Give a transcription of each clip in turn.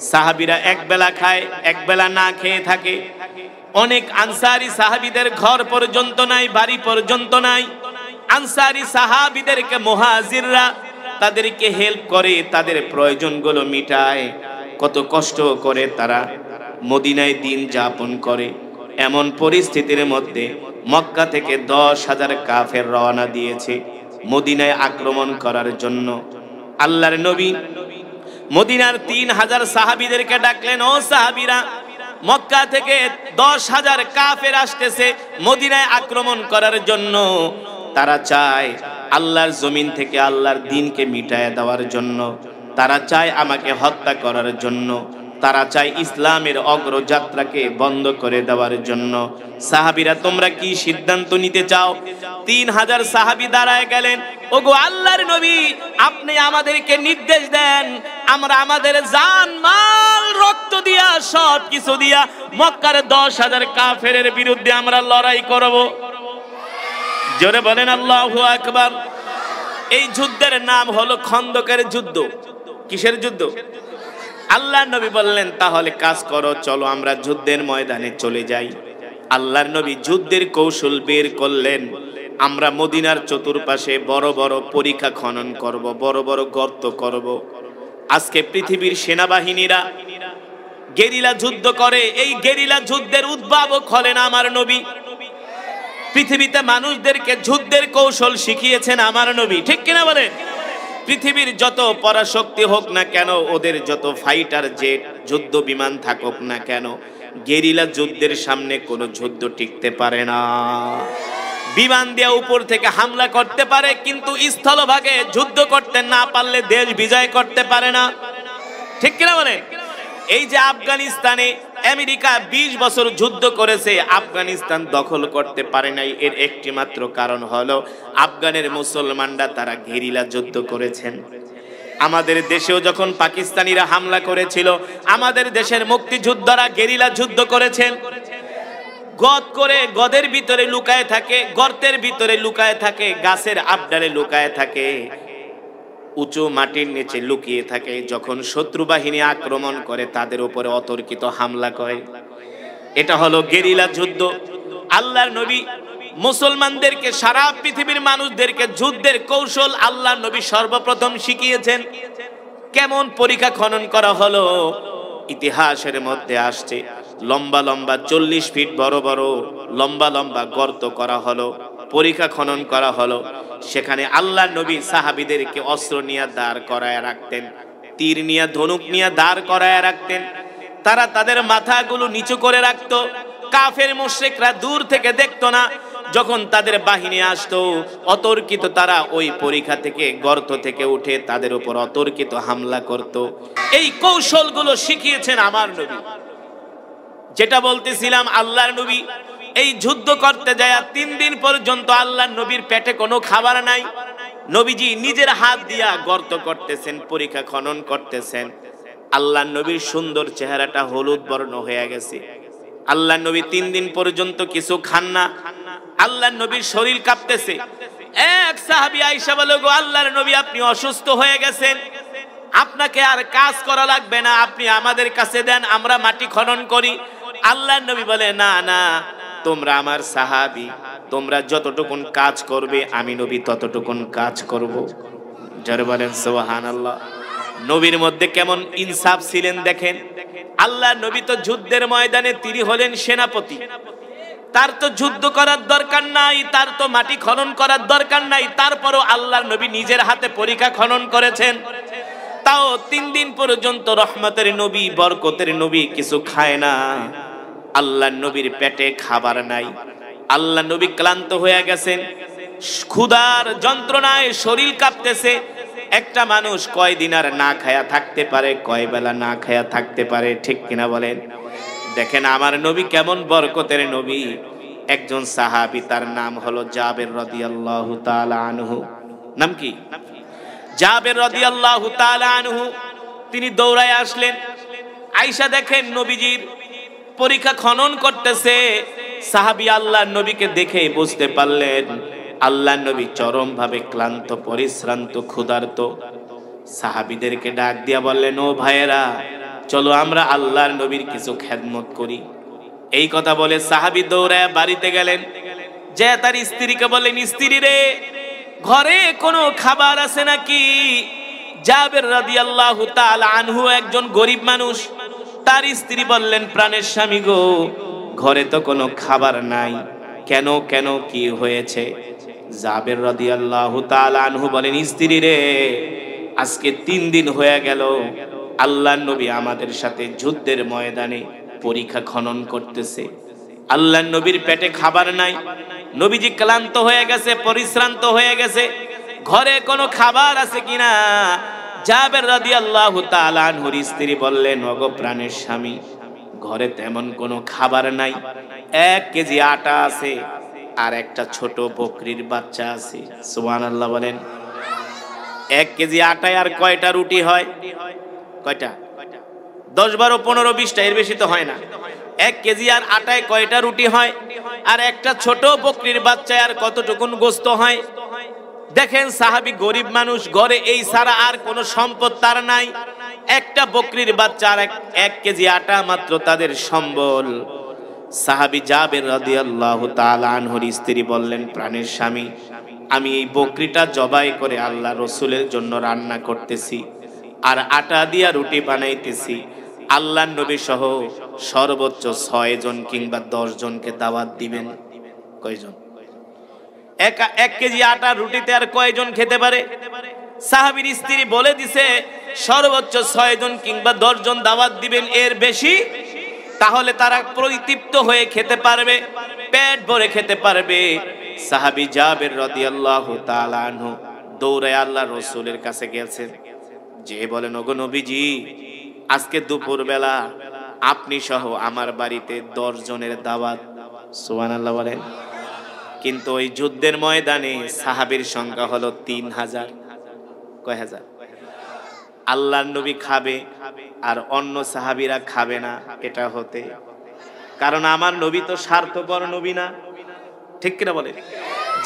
সাহাবীরা এক বেলা খায়, এক বেলা না খেয়ে থাকে। অনেক আনসারী সাহাবীদের ঘর পর্যন্ত নাই, বাড়ি পর্যন্ত নাই। আনসারী সাহাবীদেরকে মুহাজিররা তাদেরকে হেল্প করে, তাদের প্রয়োজনগুলো মিটায়। কত কষ্ট করে তারা মদিনায় দিন যাপন করে। এমন পরিস্থিতির মধ্যে মক্কা থেকে 10,000 কাফের রওনা দিয়েছে মদিনায় আক্রমণ করার জন্য। আল্লাহর নবী মদিনার 3000 সাহাবীদেরকে ডাকলেন, ও সাহাবীরা, মক্কা থেকে 10,000 কাফের আসতেছে মদিনায় আক্রমণ করার জন্য। তারা চায় আল্লাহর জমিন থেকে আল্লাহর দ্বীনকে মিটায় দেওয়ার জন্য, তারা চায় আমাকে হত্যা করার জন্য, তারা চায় ইসলামের অগ্রযাত্রাকে বন্ধ করে দেওয়ার জন্য। সাহাবীরা, তোমরা কি সিদ্ধান্ত নিতে চাও? 3000 সাহাবী দাঁড়ায় গেলেন। ওগো আল্লাহর নবী, আপনি আমাদেরকে নির্দেশ দেন, আমরা আমাদের জান মাল রক্ত দিয়া সব কিছু দিয়া মক্কার 10,000 কাফেরের বিরুদ্ধে আমরা লড়াই করব। জোরে বলেন আল্লাহু আকবার। এই যুদ্ধের নাম হলো খন্দকের যুদ্ধ। কিসের যুদ্ধ? আল্লাহর নবী বললেন, তাহলে কাজ করো, চলো আমরা যুদ্ধের ময়দানে চলে যাই। আল্লাহর নবী যুদ্ধের কৌশল বের করলেন। আমরা মদিনার চতুর্পাশে বড় বড় পরিখা খনন করব, বড় বড় গর্ত করব। আজকে পৃথিবীর সেনাবাহিনীরা গেরিলা যুদ্ধ করে, এই গেরিলা যুদ্ধের উদ্ভাবক হলেন আমার নবী। পৃথিবীতে মানুষদেরকে যুদ্ধের কৌশল শিখিয়েছেন আমার নবী, ঠিক কিনা বলেন? পৃথিবীর যত পরাশক্তি হোক না কেন, ওদের যত ফাইটার জেট, যুদ্ধ বিমান থাকুক না কেন, গেরিলা যুদ্ধের সামনে কোনো যুদ্ধ টিকতে পারে না। বিমান দিয়ে উপর থেকে হামলা করতে পারে, কিন্তু স্থলভাগে যুদ্ধ করতে না পারলে দেশ বিজয় করতে পারে না, ঠিক কিনা বলে? এই যে আফগানিস্তানে আমেরিকা 20 বছর যুদ্ধ করেছে, আফগানিস্তান দখল করতে পারে নাই, এর একটি মাত্র কারণ হলো আফগানের মুসলমানরা তারা গেরিলা যুদ্ধ করেছেন। আমাদের দেশেও যখন পাকিস্তানিরা হামলা করেছিল, আমাদের দেশের মুক্তিযোদ্ধারা গেরিলা যুদ্ধ করেছেন। গদ করে গদের ভিতরে লুকায় থাকে, গর্তের ভিতরে লুকায় থাকে, গাছের আবডালে লুকায় থাকে, উঁচু মাটির নিচে লুকিয়ে থাকে। যখন শত্রু বাহিনী আক্রমণ করে তাদের উপরে অতর্কিত হামলা করে। এটা হলো গেরিলা যুদ্ধ। আল্লাহর নবী মুসলমানদেরকে, সারা পৃথিবীর মানুষদেরকে যুদ্ধের কৌশল আল্লাহর নবী সর্বপ্রথম শিখিয়েছেন। কেমন পরিখা খনন করা হলো ইতিহাসের মধ্যে আসছে। লম্বা লম্বা 40 ফিট বড় বড় লম্বা লম্বা গর্ত করা হলো, পরিখা খনন করা হলো। সেখানে আল্লাহর নবী সাহাবীদেরকে অস্ত্র নিয়ে দাঁড় করায় রাখতেন, তীর নিয়ে, ধনুক নিয়ে দাঁড় করায় রাখতেন। তারা তাদের মাথাগুলো নিচু করে রাখতো। কাফের মুশরিকরা দূর থেকে দেখতো না। যখন তাদের বাহিনী আসতো অতর্কিত, তারা ওই পরিখা থেকে, গর্ত থেকে উঠে তাদের উপর অতর্কিত হামলা করত। এই কৌশলগুলো শিখিয়েছেন আমার নবী। যেটা বলতেছিলাম, আল্লাহর নবী এই যুদ্ধ করতে যায় 3 দিন পর্যন্ত আল্লাহর নবীর পেটে কোনো খাবার নাই। নবীজি নিজের হাত দিয়া গর্ত করতেছেন, পরিখা খনন করতেছেন। আল্লাহর নবীর সুন্দর চেহারাটা হলুদ বর্ণ হয়ে গেছে। আল্লাহর নবী 3 দিন পর্যন্ত কিছু খান না। আল্লাহর নবীর শরীর কাঁপতেছে। এক সাহাবী আয়েশা বলে, গো আল্লাহর নবী, আপনি অসুস্থ হয়ে গেছেন, আপনাকে আর কাজ করা লাগবে না, আপনি আমাদের কাছে দেন, আমরা মাটি খনন করি। আল্লাহর নবী বলে, না না, তোমরা আমার সাহাবী, তোমরা যতটুকুন কাজ করবে আমি নবী ততটুকুন কাজ করব। যারা বলেন সুবহানাল্লাহ। নবীর মধ্যে কেমন ইনসাফ ছিলেন দেখেন। আল্লাহর নবী তো যুদ্ধের ময়দানে তিনি হলেন সেনাপতি, তার তো যুদ্ধ করার দরকার নাই, তার তো মাটি খনন করার দরকার নাই। তারপরও আল্লাহর নবী নিজের হাতে পরিখা খনন করেছেন। তাও 3 দিন পর্যন্ত রহমতের নবী, বরকতের নবী কিছু খায় না। আল্লাহর নবীর পেটে খাবার নাই। আল্লাহর নবী ক্লান্ত হয়ে গেছেন, ক্ষুধার যন্ত্রণায় শরীর কাঁপতেছে। একটা মানুষ কয়দিন আর না খায়া থাকতে পারে, কয় বেলা না খায়া থাকতে পারে, ঠিক কিনা বলেন? দেখেন আমার নবী কেমন বরকতের নবী। একজন সাহাবী, তার নাম হলো জাবের রাদিয়াল্লাহু তাআলা আনহু। নাম কি? জাবের রাদিয়াল্লাহু তাআলা আনহু। তিনি দৌড়ায় আসলেন। আয়েশা দেখেন নবীজির পরিখা খনন করতেছে। সাহাবী আল্লাহর নবীকে দেখে বুঝতে পারলেন আল্লাহর নবী চরম ভাবে ক্লান্ত, পরিশ্রান্ত, ক্ষুধার্ত। সাহাবীদেরকে ডাক দিয়া বললেন, ও ভাইয়েরা, চলো আমরা আল্লাহর নবীর কিছু খেদমত করি। এই কথা বলে সাহাবী দৌড়ায় বাড়িতে গেলেন, যে তার স্ত্রীকে বলেন, স্ত্রী রে, ঘরে কোনো খাবার আছে নাকি? জাবের রাদিয়াল্লাহু তাআলা আনহু একজন গরিব মানুষ। তার স্ত্রী বললেন, প্রাণের স্বামী গো, ঘরে তো কোনো খাবার নাই। কেন কেন, কি হয়েছে? জাবের রাদিয়াল্লাহু তাআলা আনহু বলেন, স্ত্রী রে, আজকে 3 দিন হয়ে গেল আল্লাহর নবী আমাদের সাথে যুদ্ধের ময়দানে পরীক্ষা খনন করতেছে। আল্লাহর নবীর পেটে খাবার নাই, নবীজি ক্লান্ত হয়ে গেছে, পরিশ্রান্ত হয়ে গেছে, ঘরে কোনো খাবার আছে কিনা? জাবের রাদিয়াল্লাহু তাআলা আনহুর স্ত্রী বললেন, ওগো প্রাণের স্বামী, ঘরে তেমন কোনো খাবার নাই। 1 কেজি আটা আছে আর একটা ছোট বকরির বাচ্চা আছে। সুবহানাল্লাহ বলেন। 1 কেজি আটায় আর কয়টা রুটি হয়? কয়টা? 10, 12, 15, 20টা, এর বেশি তো হয় না। 1 কেজি আর আটায় কয়টা রুটি হয়? আর একটা ছোট বকরির বাচ্চায় আর কতটুকুন গোস্ত হয়? দেখেন, সাহাবী গরিব মানুষ, ঘরে এই ছাড়া আর কোনো সম্পদ তার নাই। একটা বকরির বাচ্চা আর 1 কেজি আটা মাত্র তাদের সম্বল। সাহাবী জাবের রাদিয়াল্লাহু তাআলা আনহুর স্ত্রী বললেন, প্রাণের স্বামী, আমি এই বকরিটা জবাই করে আল্লাহ রসুলের জন্য রান্না করতেছি আর আটা দিয়া রুটি বানাইতেছি। আল্লাহর নবী সহ সর্বোচ্চ 6 জন কিংবা 10 জনকে দাওয়াত দিবেন। কয়জন? 1 কেজি আটা রুটিতে আর কয়জন খেতে পারে? সাহাবীর স্ত্রী বলে দিছে, সর্বোচ্চ 6 জন কিংবা 10 জন দাওয়াত দিবেন, এর বেশি তাহলে তারা পরিতৃপ্ত হয়ে খেতে পারবে, পেট ভরে খেতে পারবে। সাহাবী জাবের রাদিয়াল্লাহু তাআলা আনহু দৌড়ে আল্লাহ রসুলের কাছে গেছেন, যে বলেন, ওগো নবীজি, আজকে দুপুর বেলা আপনি সহ আমার বাড়িতে 10 জনের দাওয়াত। সুবহানাল্লাহ বলেন। কিন্তু ওই যুদ্ধের ময়দানে সাহাবীর সংখ্যা হলো 3000। কয় হাজার? আল্লাহর নবী খাবে আর অন্য সাহাবীরা খাবে না, এটা হতে? কারণ আমার নবী তো স্বার্থপর নবী না, ঠিক কিনা বলে?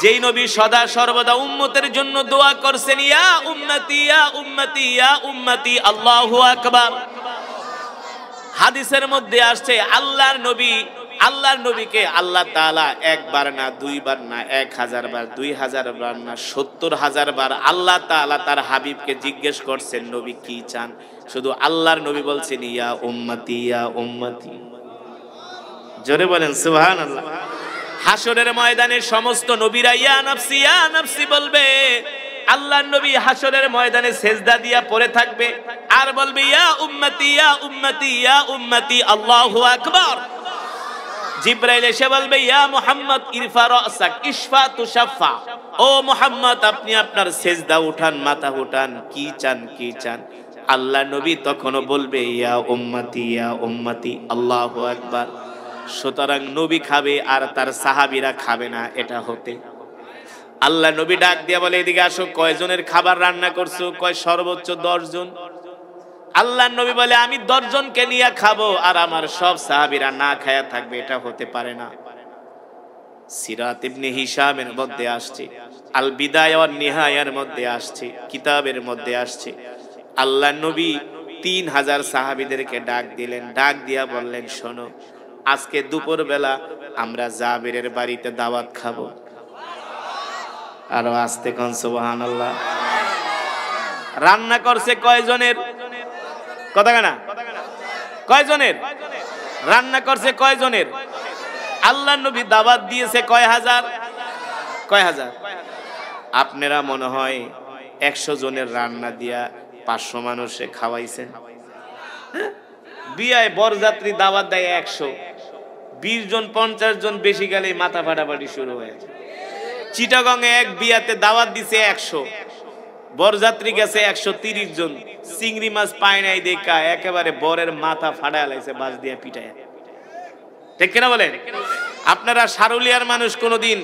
যেই নবী সদা সর্বদা উম্মতের জন্য দোয়া করছেন, ইয়া উম্মতি ইয়া উম্মতি ইয়া উম্মতি, আল্লাহু আকবার। হাদিসের মধ্যে আসছে, আল্লাহর নবীকে আল্লাহ তাআলা 1 বার না 2 বার না 1000 বার, 2000 বার না 70,000 বার আল্লাহ তাআলা তার হাবিবকে জিজ্ঞেস করছেন, নবী কি চান? শুধু আল্লাহর নবী বলছেন, ইয়া উম্মতি ইয়া উম্মতি। জোরে বলেন সুবহানাল্লাহ। হাসরের ময়দানে সমস্ত নবীরা ইয়া নাফসি বলবে, আল্লাহর নবী হাসরের ময়দানে সেজদা দিয়া পড়ে থাকবে আর বলবে, ইয়া উম্মতি ইয়া উম্মতি ইয়া উম্মতি, আল্লাহু আকবার। জিবরাইল এসে বলবে, ইয়া মুহাম্মদ ইরফা রাসাক ইশফা তুশাফা, ও মুহাম্মদ, আপনি আপনার সেজদা উঠান, মাথা উঠান, কি চান কি চান? আল্লাহ নবী তখনও বলবে, ইয়া উম্মতি, আল্লাহু আকবার। সুতরাং নবী খাবে আর তার সাহাবীরা খাবে না, এটা হতে? আল্লাহ নবী ডাক দিয়া বলে, এদিকে আসো, কয়জনের খাবার রান্না করছো? কয় সর্বোচ্চ 10 জন। আল্লাহ নবী বলে, আমি 10 জনকে নিয়ে খাবো আর আমার সব সাহাবীরা না খায়া থাকবে, এটা হতে পারে না। সিরাত ইবনে হিশামের মধ্যে আসছে, আল বিদায়া ওয়ান নিহায়ার মধ্যে আসছে, কিতাবের মধ্যে আসছে, আল্লাহ নবী 3000 সাহাবীদেরকে ডাক দিলেন, ডাক দিয়া বললেন, শোনো, আজকে দুপুর বেলা আমরা জাবেরের বাড়িতে দাওয়াত খাবো। আরো আস্তে কোন সুবহানাল্লাহ। রান্না করছে কয়জনের? কথা না, কয়জনের রান্না করছে? কয়জনের? আল্লাহর নবী দাওয়াত দিয়েছে কয় হাজার? কয় হাজার? আপনারা মনে হয় 100 জনের রান্না দিয়া 500 মানুষে খাওয়াইছেন। বিয়ায় বরযাত্রী দাওয়াত দেয় 100, 20 জন 50 জন বেশি গেলে মাথা ফাটাফাটি শুরু হয়ে যায়। চিটাগংয়ে এক বিয়াতে দাওয়াত দিছে 100, বরযাত্রী গেছে 130 জন, চিংড়ি মাছ পায় নাই দেখা একেবারে বরের মাথা ফাটায় লাইছে বাঁশ দিয়ে পিটায়। ঠিক কিনা বলেন? আপনারা সারুলিয়ার মানুষ কোনদিন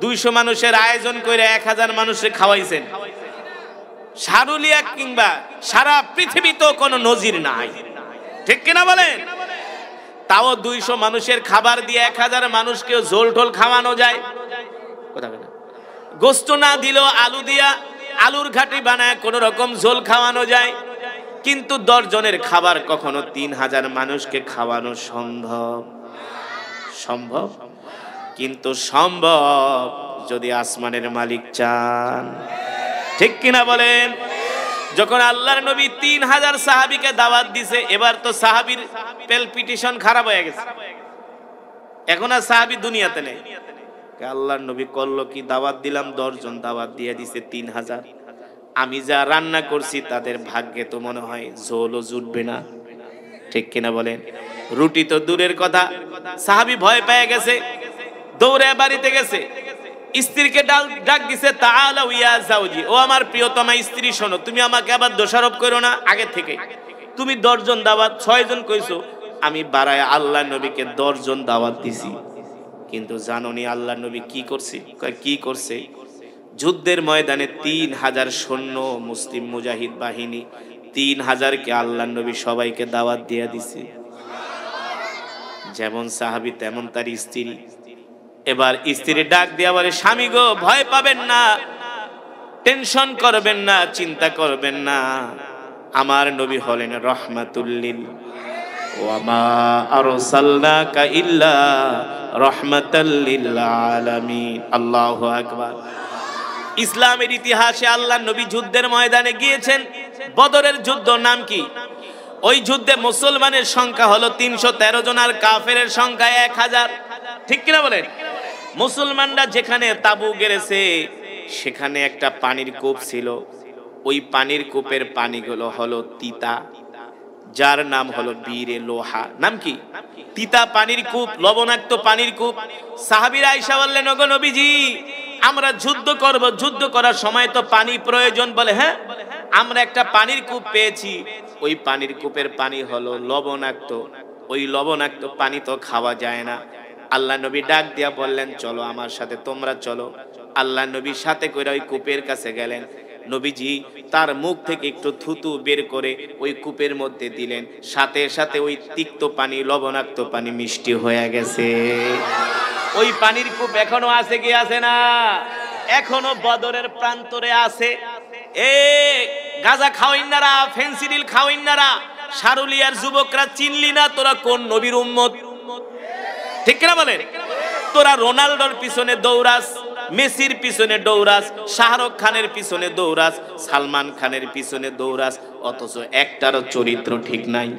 200 মানুষের আয়োজন করে 1000 মানুষে খাওয়াইছেন? সারুলিয়া কিংবা সারা পৃথিবীতেও কোনো নজির নাই, ঠিক কিনা বলেন? তাও 200 মানুষের খাবার দিয়ে 1000 মানুষকে ঝোল টোল খাওয়ানো যায়? কথা বলেন। গোস্ত না দিলেও আলু দিয়া আলুর ঘাটি বানায় কোন রকম ঝোল খাওয়ানো যায়? কিন্তু 10 জনের খাবার কখনো 3000 মানুষকে খাওয়ানো সম্ভব? সম্ভব? কিন্তু সম্ভব যদি আসমানের মালিক চান। ঠিক কিনা বলেন? যখন আল্লাহর নবী 3000 সাহাবীকে দাওয়াত দিছে, এবার তো সাহাবীর পেলপিটেশন খারাপ হয়ে গেছে, এখন আর সাহাবী দুনিয়াতে নেই। আল্লাহর নবী করলো কি, দাওয়াত দিলাম 10 জন, দাওয়াত দিয়ে দিছে 3000। আমি যা রান্না করছি তাদের ভাগ্যে তো মনে হয় ঝোলও জুটবে না। ঠিক কিনা বলেন? রুটি তো দূরের কথা। সাহাবী ভয় পেয়ে গেছে, দৌড়ে বাড়িতে গেছে, স্ত্রীকে ডাক দিছে, তাআলা ইয়া যাওজি, ও আমার প্রিয়তমা স্ত্রী শোনো, তুমি আমাকে আবার দোষারোপ করো না আগে থেকে। তুমি 10 জন দাওয়াত 6 জন কইছো, আমি বাড়ায় আল্লাহ নবীকে 10 জন দাওয়াত দিছি। কিন্তু জানোনি আল্লাহ নবী কি করছে? কি করছে? যুদ্ধের ময়দানে 3000 সৈন্য, মুসলিম মুজাহিদ বাহিনী, 3000কে আল্লাহ নবী সবাইকে দাওয়াত দিয়ে দিছে। যেমন সাহাবী তেমন তার স্ত্রী। এবার স্ত্রী ডাক দিয়া বলে, স্বামী গো, ভয় পাবেন না, টেনশন করবেন না, চিন্তা করবেন না, আমার নবী হলেন রাহমাতুল লিল ওয়া মা আরসালনাকা ইল্লা রাহমাতাল লিল আলামিন। আল্লাহু আকবার। ইসলামের ইতিহাসে আল্লাহর নবী যুদ্ধের ময়দানে গিয়েছেন। বদরের যুদ্ধ নাম কি? ওই যুদ্ধে মুসলমানের সংখ্যা হলো 313 জন আর কাফেরের সংখ্যা 1000। ঠিক কিনা বলেন? মুসলমানরা যেখানে তাবু গেড়েছে সেখানে একটা পানির কূপ ছিল। ওই পানির কূপের পানিগুলো হলো তিতা, যার নাম হলো বীরে লোহা। নাম কি? তিতা পানির কূপ, লবণাক্ত পানির কূপ। সাহাবীরা আয়েশা বললেন, ওগো নবীজি, আমরা যুদ্ধ করব, যুদ্ধ করার সময় তো পানি প্রয়োজন। বলে, হ্যাঁ, আমরা একটা পানির কূপ পেয়েছি, ওই পানির কূপের পানি হলো লবণাক্ত, ওই লবণাক্ত পানি তো খাওয়া যায় না। আল্লাহ নবী ডাক দিয়া বললেন, চলো আমার সাথে, তোমরা চলো। আল্লাহ নবীর সাথে করে ওই কূপের কাছে গেলেন। নবীজি তার মুখ থেকে একটু থুতু বের করে ওই কূপের মধ্যে দিলেন, সাথে সাথে ওই তিক্ত পানি, লবণাক্ত পানি মিষ্টি হয়ে গেছে। ওই পানির কূপ এখনো আছে কি আছে না? এখনো বদরের প্রান্তরে আছে। এ গাজা খাওয়াইনারা, ফেন্সিডিল খাওয়াইনারা, সারুলিয়ার যুবকরা, চিনলি না তোরা কোন নবীর উম্মত? ঠিক না বলেন? তোরা রোনাল্ডোর পিছনে দৌড়াস, মেসির পিছনে দৌড়াস, শাহরুখ খানের পিছনে দৌড়াস, সালমান খানের পিছনে দৌড়াস, অথচ একটারও চরিত্র ঠিক নাই।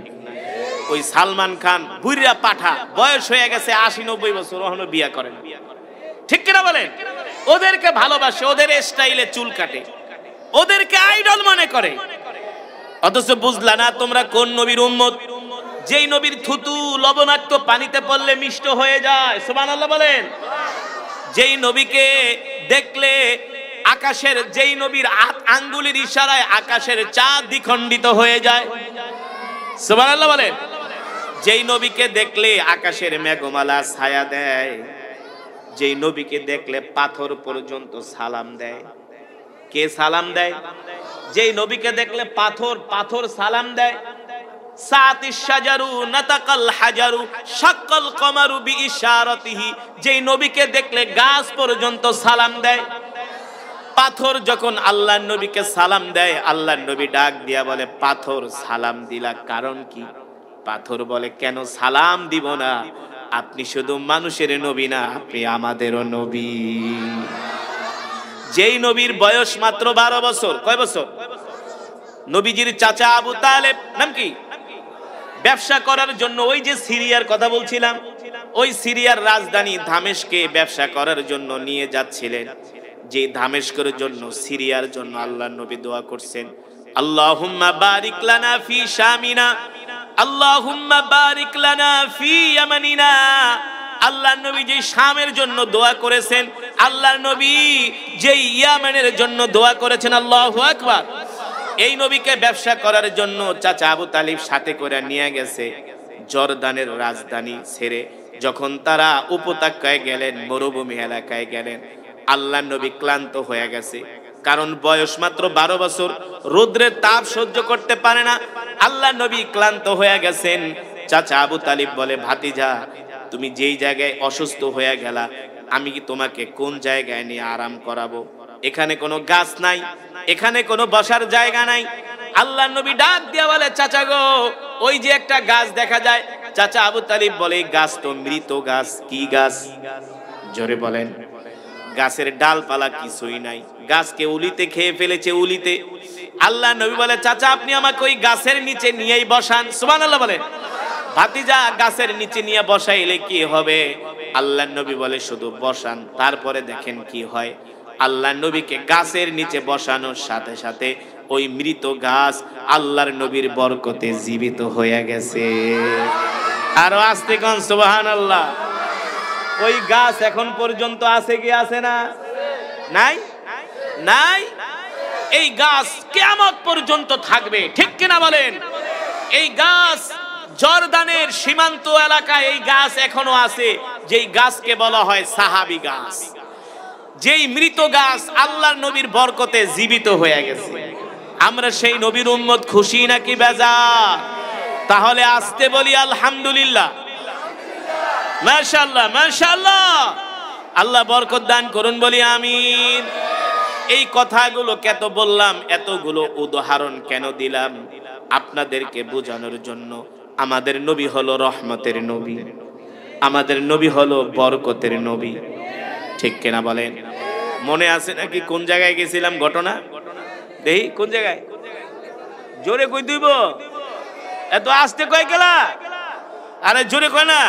ওই সালমান খান বুইরা পাঠা, বয়স হয়ে গেছে 80-90 বছর, এখনো বিয়ে করে না। ঠিক কিনা বলেন? ওদেরকে ভালোবাসে, ওদের স্টাইলে চুল কাটে, ওদেরকে আইডল মনে করে, অথচ বুঝলা না তোমরা কোন নবীর উম্মত? যেই নবীর থুতু লবণাক্ত পানিতে পড়লে মিষ্ট হয়ে যায়। সুবহানাল্লাহ বলেন। যেই নবীকে দেখলে আকাশের, যেই নবীর আঙ্গুলের ইশারায় আকাশের চাঁদ দ্বিখণ্ডিত হয়ে যায়। সুবহানাল্লাহ বলেন। যেই নবীকে দেখলে আকাশের মেঘমালা ছায়া দেয়, যেই নবীকে দেখলে পাথর পর্যন্ত সালাম দেয়। কে সালাম দেয়? যেই নবীকে দেখলে পাথর সালাম দেয়। সাতিশ শাজারু নাতাকাল হাজারু শাক্কাল কমারু বিইশারাতিহি, যেই নবীকে দেখলে গাছ পর্যন্ত সালাম দেয়। পাথর যখন আল্লাহর নবীকে সালাম দেয়, আল্লাহর নবী ডাক দিয়া বলে, পাথর সালাম দিলা কারণ কি? পাথর বলে, কেন সালাম দিব না? আপনি শুধু মানুষের নবী না, আপনি আমাদেরও নবী। যেই নবীর বয়স মাত্র 12 বছর। কয় বছর? নবীজির চাচা আবু তালেব, নাম কি, ব্যবসা করার জন্য ওই যে সিরিয়ার কথা বলছিলাম, ওই সিরিয়ার রাজধানী দামেস্কে ব্যবসা করার জন্য নিয়ে যাচ্ছিলেন। যে দামেস্কের জন্য, সিরিয়ার জন্য আল্লাহর নবী দোয়া করছেন, আল্লাহুম্মা বারিক লানা ফি শামিনা, আল্লাহুম্মা বারিক লানা ফি ইয়ামানিনা। আল্লাহর নবী যে শামের জন্য দোয়া করেছেন, আল্লাহর নবী যে ইয়ামানের জন্য দোয়া করেছেন। আল্লাহু আকবার। এই নবীকে ব্যবসা করার জন্য চাচা আবু তালিব সাথে করে নিয়ে গেছে জর্দানের রাজধানী ছেড়ে। যখন তারা উপত্যকায় গেলেন, মরুভূমি এলাকায় গেলেন, আল্লাহর নবী ক্লান্ত হয়ে গেছে, কারণ বয়স মাত্র 12 বছর, রোদ্রের তাপ সহ্য করতে পারে না। আল্লাহর নবী ক্লান্ত হয়ে গেছেন। চাচা আবু তালিব বলে, ভাতিজা, তুমি যেই জায়গায় অসুস্থ হয়ে গেলা, আমি কি তোমাকে কোন জায়গায় নিয়ে আরাম করাবো? এখানে কোনো গাছ নাই, এখানে কোনো বসার জায়গা নাই, আল্লাহ নবী ডাক দিয়া বলে, চাচা গো, ওই যে একটা গাছ দেখা যায়। চাচা আবু তালিব বলে, গাছ তো মৃত গাছ। কি গাছ? জোরে বলেন। গাছের ডালপালা কিছুই নাই, গাছকে উলিতে খেয়ে ফেলেছে, উলিতে। আল্লাহ নবী বলে, চাচা আপনি আমাকে ওই গাছের নিচে নিয়েই বসান। সুবহানাল্লাহ বলে। ভাতিজা গাছের নিচে নিয়ে বসাইলে কি হবে? আল্লাহ নবী বলে, শুধু বসান, তারপরে দেখেন কি হয়। আল্লাহ নবীকে গাছের নিচে বসানোর সাথে সাথে ওই মৃত গাছ আল্লাহর নবীর বরকতে জীবিত হয়ে গেছে। আরো আস্তে কোন সুবহানাল্লাহ। ওই গাছ এখন পর্যন্ত আছে কি আছে না? নাই? নাই? এই গাছ কিয়ামত পর্যন্ত থাকবে, ঠিক কিনা বলেন? এই গাছ জর্দানের সীমান্ত এলাকায় এই গাছ এখনো আছে, যেই গাছকে বলা হয় সাহাবী গাছ। যেই মৃত গাছ আল্লাহর নবীর বরকতে জীবিত হয়ে গেছে। আমরা সেই নবীর উম্মত, খুশি নাকি বেজার? তাহলে আসতে বলি আলহামদুলিল্লাহ, মাশাআল্লাহ মাশাআল্লাহ। আল্লাহ বরকত দান করুন, বলি আমিন। এই কথাগুলো কেন বললাম, এতগুলো উদাহরণ কেন দিলাম? আপনাদেরকে বোঝানোর জন্য। আমাদের নবী হলো রহমতের নবী, আমাদের নবী হলো বরকতের নবী, ঠিক কিনা বলেন? মনে আছে নাকি কোন জায়গায় গেছিলাম ঘটনা? দেই কোন জায়গায়? জোরে কই দিব? এত আস্তে কই গেলা? আরে জোরে কই না।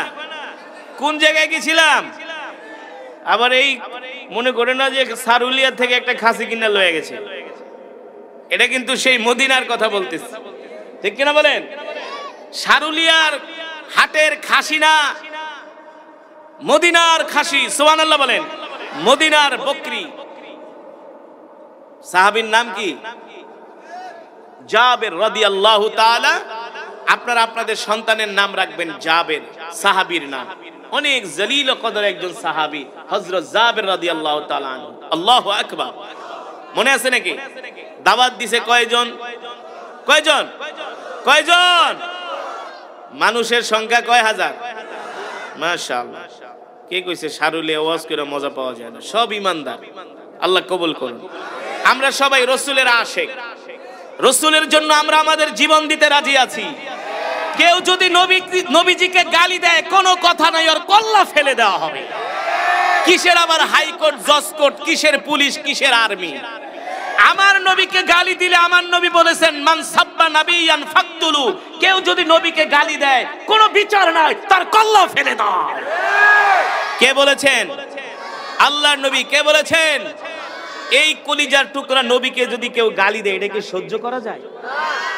কোন জায়গায় গেছিলাম? আবার এই মনে করে না যে সারুলিয়া থেকে একটা খাসি কিনা লয়ে গেছে। এটা কিন্তু সেই মদিনার কথা বলতেছে, ঠিক কিনা বলেন? সারুলিয়ার হাটের খাসি না, মদিনার খাসি। সুবহানাল্লাহ বলেন। মদিনার বকরি। সাহাবীর নাম কি? জাবের রাদিয়াল্লাহু তাআলা। আপনারা আপনাদের সন্তানের নাম রাখবেন জাবের, সাহাবীর নাম। অনেক জলিল কদর একজন সাহাবী হযরত জাবের রাদিয়াল্লাহু তাআলা আনহু। আল্লাহু আকবার। মনে আছে নাকি? দাওয়াত দিছে কয়জন? কয়জন? কয়জন? মানুষের সংখ্যা কয় হাজার? মাশাআল্লাহ। কে কইছে সারুলিয়া ওয়াজ করে মজা পাওয়া যায় না? সব ঈমানদার। আল্লাহ কবুল করুন। আমরা সবাই রাসূলের আশিক, রাসূলের জন্য আমরা আমাদের জীবন দিতে রাজি আছি। কেউ যদি নবীজিকে গালি দেয়, কোনো কথা নাই, ওর কল্লা ফেলে দেওয়া হবে। কিসের আবার হাইকোর্ট, জজ কোর্ট, কিসের পুলিশ, কিসের আর্মি? আমার নবীকে গালি দিলে, আমার নবী বলেছেন মান সাব্বা নাবিয়ান ফাকতুলু। কেউ যদি নবীকে গালি দেয়, কোনো বিচার নাই, তার কল্লা ফেলে দাও। কে বলেছেন? আল্লাহর নবী। কে বলেছেন? এই কলিজার টুকরা নবীকে যদি কেউ গালি দেয়, এটা কি সহ্য করা যায়?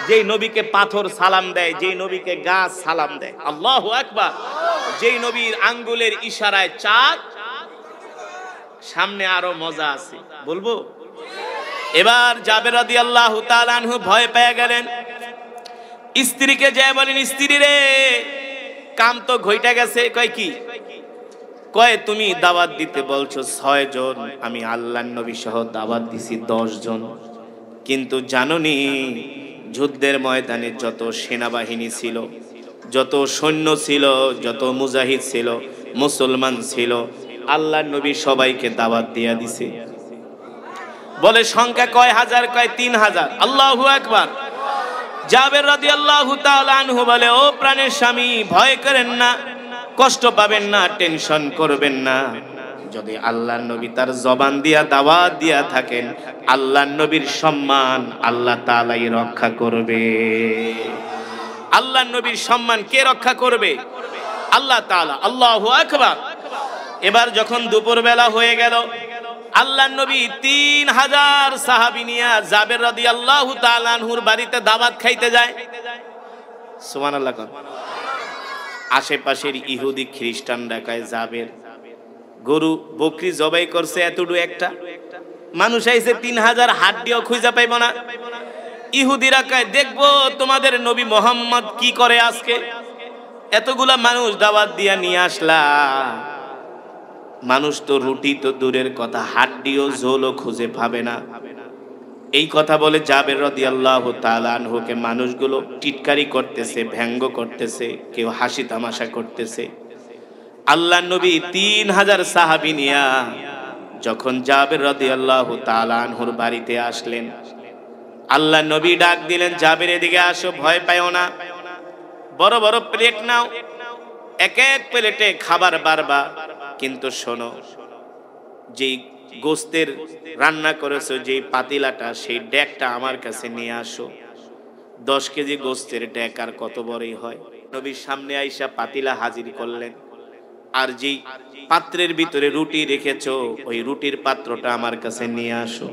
যেই নবীকে পাথর সালাম দেয়, যেই নবীকে গাছ সালাম দেয়। আল্লাহু আকবার। যেই নবীর আঙ্গুলের ইশারায় চাঁদ। সামনে আরো মজা আছে, বলবো? এবার জাবের রাদিয়াল্লাহু তাআলা আনহু ভয় পেয়ে গেলেন। স্ত্রীকে যায় বলেন, স্ত্রী রে, কাম তো ঘইটা গেছে। কয় কি? কয় তুমি দাওয়াত দিতে বলছো 6 জন, আমি আল্লাহর নবী সহ দাওয়াত দিছি 10 জন। কিন্তু জানোনি যুদ্ধের ময়দানে যত সেনাবাহিনী ছিল, যত সৈন্য ছিল, যত মুজাহিদ ছিল, মুসলমান ছিল, আল্লাহর নবী সবাইকে দাওয়াত দিয়া দিছে। বলে সংখ্যা কয় হাজার? কয় 3000। আল্লাহু আকবার। জাবের রাদিয়াল্লাহু তাআলা আনহু বলে, ও প্রাণের স্বামী, ভয় করেন না, কষ্ট পাবেন না, টেনশন করবেন না। যদি আল্লাহর নবী তার জবান দিয়া দাওয়াত দিয়া থাকেন, আল্লাহর নবীর সম্মান আল্লাহ তাআলাই রক্ষা করবে। আল্লাহর নবীর সম্মান কে রক্ষা করবে? আল্লাহ তাআলা। আল্লাহু আকবার। এবার যখন দুপুর বেলা হয়ে গেল, আল্লাহর নবী 3000 সাহাবী নিয়ে জাবের রাদিয়াল্লাহু তাআলা আনহুর বাড়িতে দাওয়াত খাইতে যায়। সুবহানাল্লাহ। আশেপাশের ইহুদি খ্রিস্টানরা কয়, জাবের গরু বকরি জবাই করছে এতটু একটা, মানুষ আইছে 3000, হাড্ডিও খুঁজে পাইব না। ইহুদিরা কয়, দেখবো তোমাদের নবী মুহাম্মদ কি করে আজকে। এতগুলা মানুষ দাওয়াত দিয়া নিয়ে আসলা, মানুষ তো রুটি তো দূরের কথা, হাড্ডিও ঝোলও খুঁজে পাবে না। এই কথা বলে জাবের রাদিয়াল্লাহু তাআলা আনহুকে মানুষগুলো টিটকারি করতেছে, ব্যঙ্গ করতেছে, কেউ হাসি তামাশা করতেছে। আল্লাহর নবী 3000 সাহাবী নিয়া যখন জাবের রাদিয়াল্লাহু তাআলা আনহুর বাড়িতে আসলেন, আল্লাহ নবী ডাক দিলেন, জাবের এদিকে আসো, ভয় পাইও না, বড় বড় প্লেট নাও, এক এক প্লেটে খাবার বারবা, কিন্তু শোনো, যেই গোস্তের রান্না করেছো যেই পাতিলাটা, সেই ডেকটা আমার কাছে নিয়ে আসো। 10 কেজি গোস্তের ডেক আর কত বড়ই হয়। নবীর সামনে আইসা পাতিলা হাজির করলেন, আর যেই পাত্রের ভিতরে রুটি রেখেছো ওই রুটির পাত্রটা আমার কাছে নিয়ে আসো।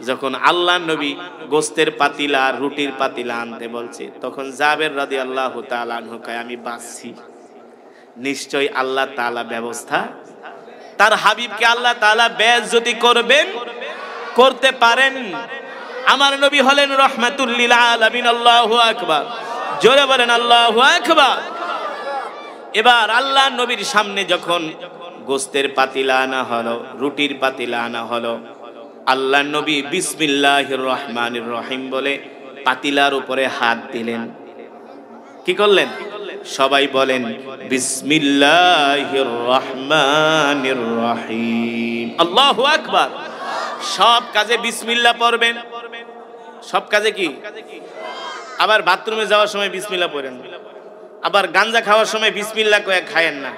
যখন আল্লাহ নবী গোস্তের পাতিলা আর রুটির পাতিলা আনতে বলছে, তখন জাবের রাদিয়াল্লাহু তাআলা আনহু কয়, আমি বাঁচছি, নিশ্চয় আল্লাহ তাআলা ব্যবস্থা, তার হাবিবকে আল্লাহ তাআলা বেইজ্জতি করবেন, করতে পারেন। আমার নবী হলেন রাহমাতুল লিল আলামিন। আল্লাহু আকবার, জোরে বলেন আল্লাহু আকবার। এবার আল্লাহ নবীর সামনে যখন গোস্তের পাতিলা আনা হলো, রুটির পাতিলা আনা হলো, আল্লাহ নবী বিসমিল্লাহির রহমানির রহিম বলে পাতিলার উপরে হাত দিলেন। কি করলেন? সবাই বলেন বিসমিল্লাহির রহমানির রহিম। আল্লাহু আকবার। সব কাজে বিসমিল্লাহ পড়বেন, সব কাজে কি? আবার বাথরুমে যাওয়ার সময় বিসমিল্লাহ পড়েন, আবার গাঞ্জা খাওয়ার সময় বিসমিল্লাহ কয়ে খায়েন না।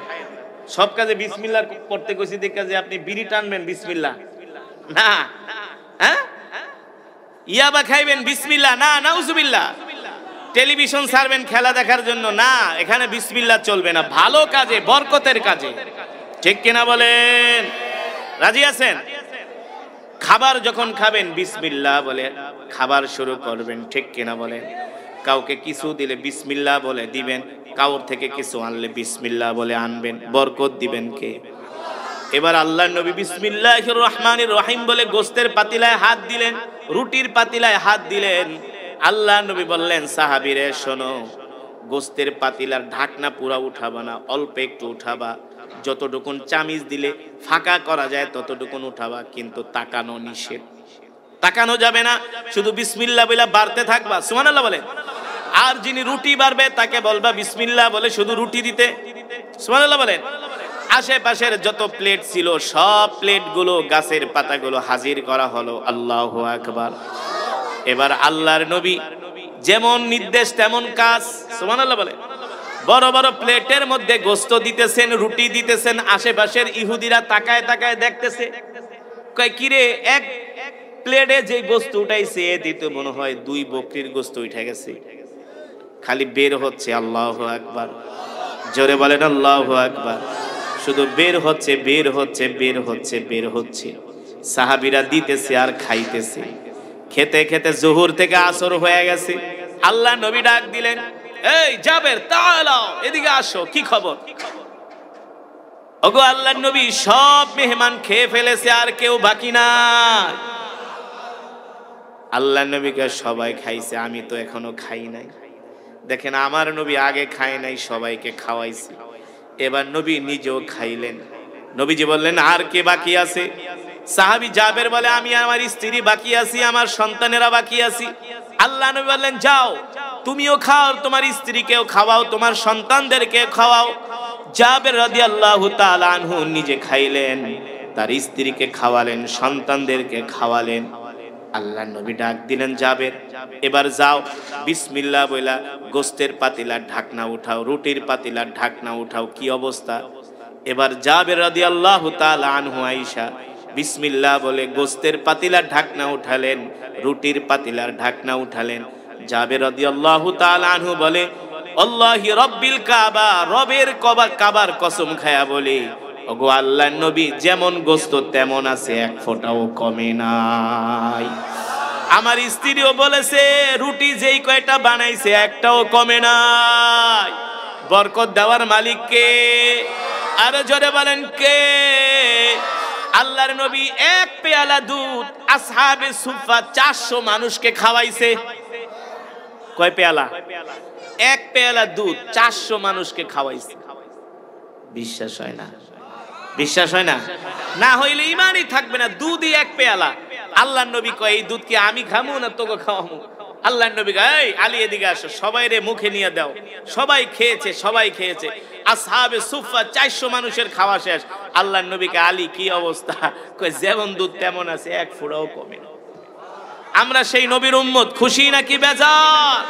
সব কাজে বিসমিল্লাহ পড়তে কইছি দেখে যে আপনি বিড়ি টানবেন বিসমিল্লাহ না, হ্যাঁ, ইয়াবা খাইবেন বিসমিল্লাহ না, নাউজুবিল্লাহ। টেলিভিশন ছাড়বেন খেলা দেখার জন্য না, এখানে বিসমিল্লাহ চলবে না। ভালো কাজে, বরকতের কাজে, ঠিক কিনা বলেন? রাজি আছেন? খাবার যখন খাবেন বিসমিল্লাহ বলে খাবার শুরু করবেন, ঠিক কিনা বলেন? কাউকে কিছু দিলে বিসমিল্লাহ বলে দিবেন, কাউর থেকে কিছু আনলে বিসমিল্লাহ বলে আনবেন, বরকত দিবেন কে? এবার আল্লাহ নবী বিসমিল্লাহির রহমানির রহিম বলে গোস্তের পাতিলায় হাত দিলেন, রুটির পাতিলায় হাত দিলেন। আল্লাহ নবী বললেন, সাহাবীরে শোনো, গোস্তের পাতিলার ঢাকনা পুরা উঠাবা না, অল্প একটু উঠাবা, যতটুকুন চামিচ দিলে ফাঁকা করা যায় ততটুকুন উঠাবা, কিন্তু তাকানো নিষেধ, তাকানো যাবে না, শুধু বিসমিল্লাহ বলে বাড়তে থাকবা। সুবহানাল্লাহ বলে। আর যিনি রুটি বাড়বে তাকে বলবা বিসমিল্লাহ বলে শুধু রুটি দিতে। সুবহানাল্লাহ বলেন। আশেপাশের যত প্লেট ছিল সব প্লেটগুলো, গাছের পাতাগুলো হাজির করা হলো। আল্লাহু আকবার। এবার আল্লাহর নবী যেমন নির্দেশ তেমন কাজ। সুবহানাল্লাহ বলে। বড় বড় প্লেটের মধ্যে গোস্ত দিতেছেন, রুটি দিতেছেন, আশেপাশের ইহুদিরা তাকায় তাকায় দেখতেছে, কয় কিরে, এক প্লেটে যে গোস্ত উঠাইছে দিতে মনে হয় 2 বকরির গোস্ত উঠে গেছে, খালি বের হচ্ছে। আল্লাহু আকবার, জোরে বলেন আল্লাহু আকবার। শুধু বের হচ্ছে, বের হচ্ছে, বের হচ্ছে, বের হচ্ছে। সাহাবীরা দিতেছে আর খাইতেছে। খেতে খেতে জোহর থেকে আসর হয়ে গেছে। আল্লাহ নবী ডাক দিলেন, এই জাবের তাআলা এদিকে আসো, কি খবর? ওগো আল্লাহর নবী, সব মেহমান খেয়ে ফেলেছে, আর কেউ বাকি নাই। আল্লাহর নবীকে সবাই খাইছে, আমি তো এখনো খাই নাই। দেখেন, আমার নবী আগে খায় নাই, সবাইকে খাওয়াইছে। এবার নবী নিজেও খাইলেন। নবীজি বললেন, আর কে বাকি আছে? সাহাবী জাবের বলে, আমি আমার স্ত্রী বাকি আছি, আমার সন্তানেরা বাকি আছি। আল্লাহ নবী বললেন, যাও তুমিও খাও, তোমার স্ত্রীকেও খাওয়াও, তোমার সন্তানদেরকে খাওয়াও। জাবের রাদিয়াল্লাহু তাআলা আনহু নিজে খাইলেন, তার স্ত্রীকে খাওয়ালেন, সন্তানদেরকে খাওয়ালেন। আল্লাহ নবী ডাক দিলেন, জাবের এবার যাও, বিসমিল্লাহ বইলা গোস্তের পাতিলার ঢাকনা উঠাও, রুটির পাতিলার ঢাকনা উঠাও। কি অবস্থা? এবার জাবের রাদিয়াল্লাহু তাআলা আনহু আয়েশা বিসমিল্লাহ বলে গোস্তের পাতিলার ঢাকনা উঠালেন, রুটির পাতিলার ঢাকনা উঠালেন। জাবের রাদিয়াল্লাহু তাআলা আনহু বলে, আল্লাহি রাব্বিল কাবা, রবের কাবার কসম খায়া বলি, ওগো আল্লাহর নবী, যেমন গোস্ত তেমন আছে, এক ফোঁটাও কমে নাই। আমার স্ত্রীও বলেছে, রুটি যেই কয়টা বানাইছে একটাও কমে নাই। বরকত দেওয়ার মালিক কে? আরো জোরে বলেন কে? আল্লাহর নবী এক পেয়ালা দুধ আসহাবে সুফা 400 মানুষকে খাওয়াইছে। কয় পেয়ালা? এক পেয়ালা দুধ 400 মানুষকে খাওয়াইছে। বিশ্বাস হয় না? বিশ্বাস হয় না? না হইলে ঈমানই থাকবে না। দুধই এক পেয়ালা। আল্লাহর নবী কয়, এই দুধ কি আমি খামু না তোকে খাওয়ামু? আল্লাহর নবী কয়, এই আলী এদিকে আসো, সবাই রে মুখে নিয়ে দাও। সবাই খেয়েছে, সবাই খেয়েছে। আসহাবে সুফা 400 মানুষের খাওয়া শেষ। আল্লাহর নবীকে, আলী কি অবস্থা? কয়, যেমন দুধ তেমন আছে, এক ফোঁটাও কমে না। আমরা সেই নবীর উম্মত, খুশি নাকি বেজার?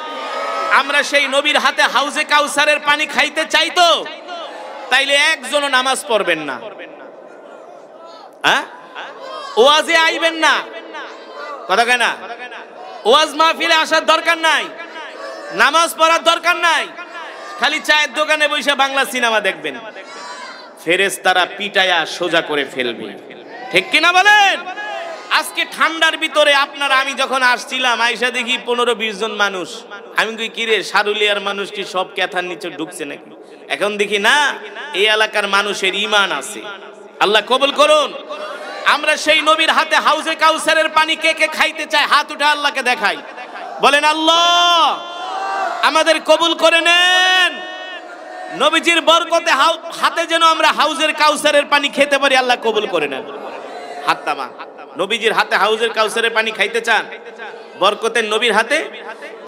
আমরা সেই নবীর হাতে হাউজে কাউসারের পানি খাইতে চাই তো? তাইলে একজনও নামাজ পড়বেন না, হ্যাঁ, ওয়াজে আইবেন না, কথা কেনা, ওয়াজ মাহফিলে আসার দরকার নাই, নামাজ পড়ার দরকার নাই, খালি চায়ের দোকানে বসে বাংলা সিনেমা দেখবেন, ফেরেশতারা পিটায়া সোজা করে ফেলবে, ঠিক কিনা বলেন? আজকে ঠান্ডার ভিতরে আপনারা, আমি যখন আসছিলাম আইসা দেখি 15-20 জন মানুষ, আমি কই কি রে, সারুলিয়ার মানুষ কি সব ক্যাথার নিচে ঢুকছে নাকি? এখন দেখি না, এই এলাকার মানুষের ঈমান আছে, আল্লাহ কবুল করুন। আমরা সেই নবীর হাতে হাউজে কাউসারের পানি কে কে খাইতে চাই? হাত উঠে আল্লাহকে দেখাই, বলেন আল্লাহ আমাদের কবুল করে নেন। নবীজির বরকতে হাতে যেন আমরা হাউজের কাউসারের পানি খেতে পারি, আল্লাহ কবুল করে নেন। হাত তামা, নবীজির হাতে হাউজের কাউসারের পানি খাইতে চান বরকতের নবীর হাতে?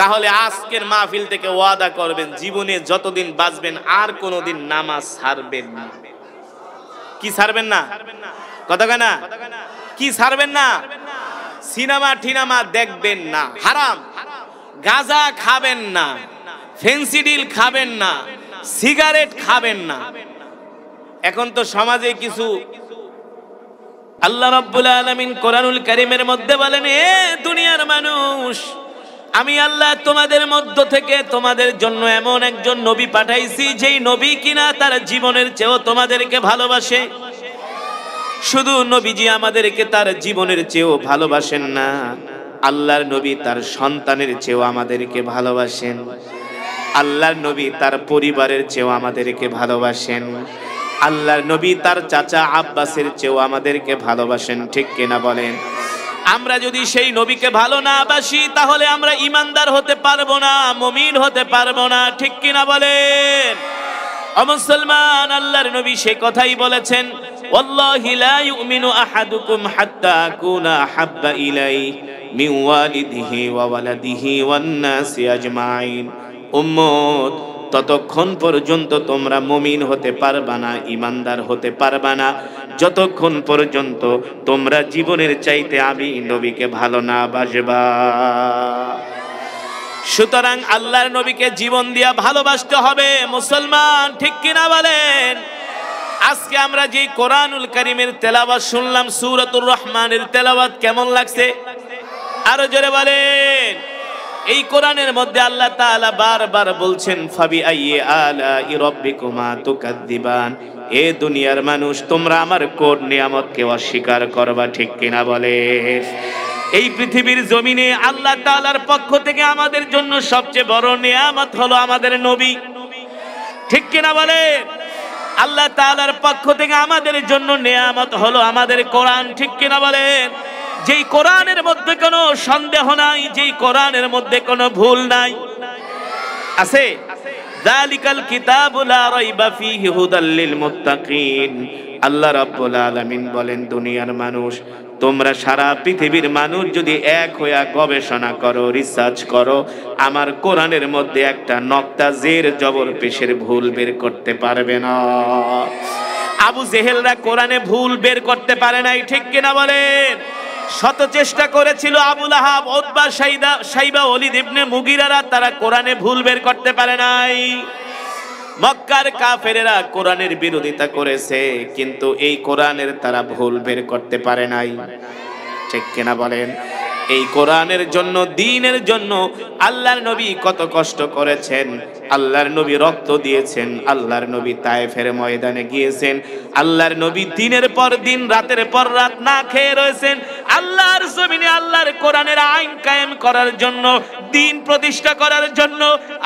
তাহলে আজকের মাহফিল থেকে ওয়াদা করবেন, জীবনে যতদিন বাঁচবেন আর কোনোদিন নামাজ ছাড়বেন না। কি ছাড়বেন না? কথা কেনা, কি ছাড়বেন না? সিনেমা টিনেমা দেখবেন না, হারাম। গাঁজা খাবেন না, ফেন্সিডিল খাবেন না, সিগারেট খাবেন না। এখন তো সমাজে কিছু, আল্লাহ রাব্বুল আলামিন কোরআনুল কারীমের মধ্যে বলেন, এ দুনিয়ার মানুষ, আমি আল্লাহ তোমাদের মধ্য থেকে তোমাদের জন্য এমন একজন নবী পাঠাইছি, যেই নবী কিনা তার জীবনের চেয়েও তোমাদেরকে ভালোবাসে। শুধু নবীজি আমাদেরকে তার জীবনের চেয়েও ভালোবাসেন না, আল্লাহর নবী তার সন্তানের চেয়েও আমাদেরকে ভালোবাসেন, আল্লাহর নবী তার পরিবারের চেয়েও আমাদেরকে ভালোবাসেন, আল্লাহর নবী তার চাচা আব্বাসের চেয়েও আমাদেরকে ভালোবাসেন, ঠিক কিনা বলেন? আমরা যদি সেই নবীকে ভালো না বাসি, তাহলে আমরা ঈমানদার হতে পারবো না, মুমিন হতে পারবো না, ঠিক কিনা বলেন? ও মুসলমান, আল্লাহর নবী সেই কথাই বলেছেন, ওয়াল্লাহি লা ইউমিনু আহাদুকুম হাত্তা আকুনা হাব্বা ইলাইহি মিন ওয়ালিদিহি ওয়া ওয়ালাদিহি ওয়ান নাসি আজমাইন। উম্মত, ততক্ষণ পর্যন্ত তোমরা মুমিন হতে পারবা না, ঈমানদার হতে পারবা না, যতক্ষণ পর্যন্ত তোমরা জীবনের চাইতে আমি নবীকে ভালো না বাসবা। সুতরাং আল্লাহর নবীকে জীবন দিয়া ভালোবাসতে হবে মুসলমান, ঠিক কিনা বলেন? আজকে আমরা যে কোরআনুল কারীমের তেলাওয়াত শুনলাম, সূরাতুর রহমানের তেলাওয়াত কেমন লাগছে? আরো জোরে বলেন। এই কোরআনের মধ্যে আল্লাহ তাআলা বারবার বলছেন, ফাবি আইয়ি আলাই রাব্বিকুমা তুকাদ্দিবান। এ দুনিয়ার মানুষ, তোমরা আমার কোন নিয়ামতকে অস্বীকার করবা, ঠিক কিনা বলে? এই পৃথিবীর জমিনে আল্লাহ তাআলার পক্ষ থেকে আমাদের জন্য সবচেয়ে বড় নিয়ামত হলো আমাদের নবী, ঠিক কিনা বলে? আল্লাহ তাআলার পক্ষ থেকে আমাদের জন্য নিয়ামত হলো আমাদের কোরআন, ঠিক কিনা বলেন? যেই কোরআনের মধ্যে কোনো সন্দেহ নাই, যেই কোরআনের মধ্যে কোনো ভুল নাই, আছে যালিকাল কিতাবু লা রাইবা ফীহি হুদাল লিল মুত্তাকিন। আল্লাহ রাব্বুল আলামিন বলেন, দুনিয়ার মানুষ, তোমরা সারা পৃথিবীর মানুষ যদি এক হইয়া গবেষণা করো, রিসার্চ করো, আমার কোরআনের মধ্যে একটা নক্তা জের জবর পেশের ভুল বের করতে পারবে না। আবু জেহেলরা কোরআনে ভুল বের করতে পারে নাই, ঠিক কিনা বলেন? শত চেষ্টা করেছিল আবু লাহাব, উতবা, শাইবা, ওলীদ ইবনে মুগীরারা, তারা কোরআনে ভুল বের করতে পারে নাই। মক্কার কাফেরেরা কোরআনের বিরোধিতা করেছে, কিন্তু এই কোরআনের তারা ভুল বের করতে পারে নাই, ঠিক কিনা বলেন? এই কোরআনের জন্য, দ্বীনের জন্য আল্লাহর নবী কত কষ্ট করেছেন, আল্লাহর নবী রক্ত দিয়েছেন, আল্লাহর নবী তায়েফের ময়দানে গিয়েছেন, আল্লাহর নবী দিনের পর দিন, রাতের পর রাত না খেয়ে রয়েছেন আল্লাহর জমিনে আল্লাহর কোরআনের আইন কায়েম করার জন্য, দ্বীন প্রতিষ্ঠা করার জন্য।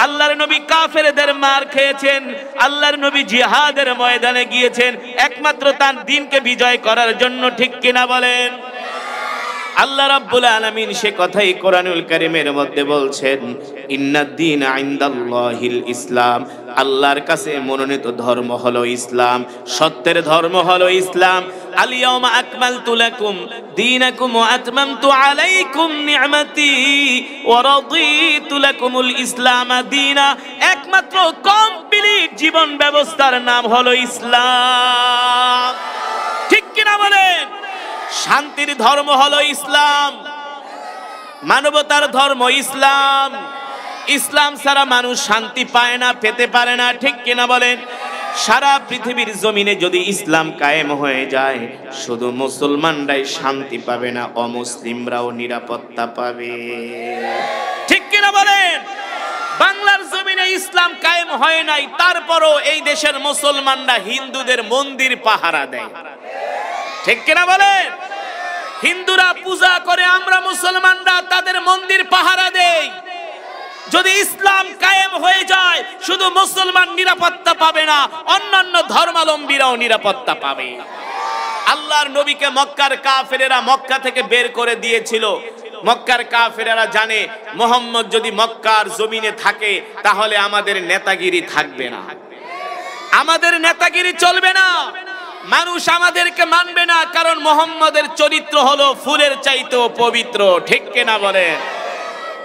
আল্লাহর নবী কাফেরদের মার খেয়েছেন, আল্লাহর নবী জিহাদের ময়দানে গিয়েছেন একমাত্র তার দ্বীনকে বিজয় করার জন্য, ঠিক কিনা বলেন? আল্লাহ রাব্বুল আলামিন সে কথাই কোরআনুল কারীমের মধ্যে বলছেন, ইন্নাদ-দীনা ইনদাল্লাহিল ইসলাম। আল্লাহর কাছে মনোনীত ধর্ম হলো ইসলাম, সত্যের ধর্ম হলো ইসলাম। আল ইয়াউমা আকমালতু লাকুম দীনাকুম ওয়া আতমামতু আলাইকুম নি'মাতি ওয়া রাদিতু লাকুমুল ইসলাম দীনা। একমাত্র কমপ্লিট জীবন ব্যবস্থার নাম হলো ইসলাম, ঠিক কিনা বলেন? শান্তির ধর্ম হলো ইসলাম। মানবতার ধর্ম ইসলাম। ইসলাম ছাড়া মানুষ শান্তি পায় না, পেতে পারে না, ঠিক কিনা বলেন? সারা পৃথিবীর জমিনে যদি ইসলাম কায়েম হয়ে যায়, শুধু মুসলমানরাই শান্তি পাবে না, অমুসলিমরাও নিরাপত্তা পাবে, ঠিক কিনা বলেন? বাংলার জমিনে ইসলাম কায়েম হয় নাই, তারপরও এই দেশের মুসলমানরা হিন্দুদের মন্দির পাহারা দেয়, ঠিক কিনা বলেন? হিন্দুরা পূজা করে, আমরা মুসলমানরা তাদের মন্দির পাহারা দেই। যদি ইসলাম কায়েম হয়ে যায়, শুধু মুসলমান নিরাপত্তা পাবে না, অন্যান্য ধর্মাবলম্বীরাও নিরাপত্তা পাবে। আল্লাহর নবীকে মক্কার কাফেরেরা মক্কা থেকে বের করে দিয়েছিল। মক্কার কাফেরেরা জানে মুহাম্মদ যদি মক্কার জমিনে থাকে তাহলে আমাদের নেতাগিরি থাকবে না, আমাদের নেতাগিরি চলবে না, মানুষ আমাদেরকে মানবে না, কারণ মুহাম্মদের চরিত্র হলো ফুলের চাইতেও পবিত্র, ঠিক কিনা বলেন?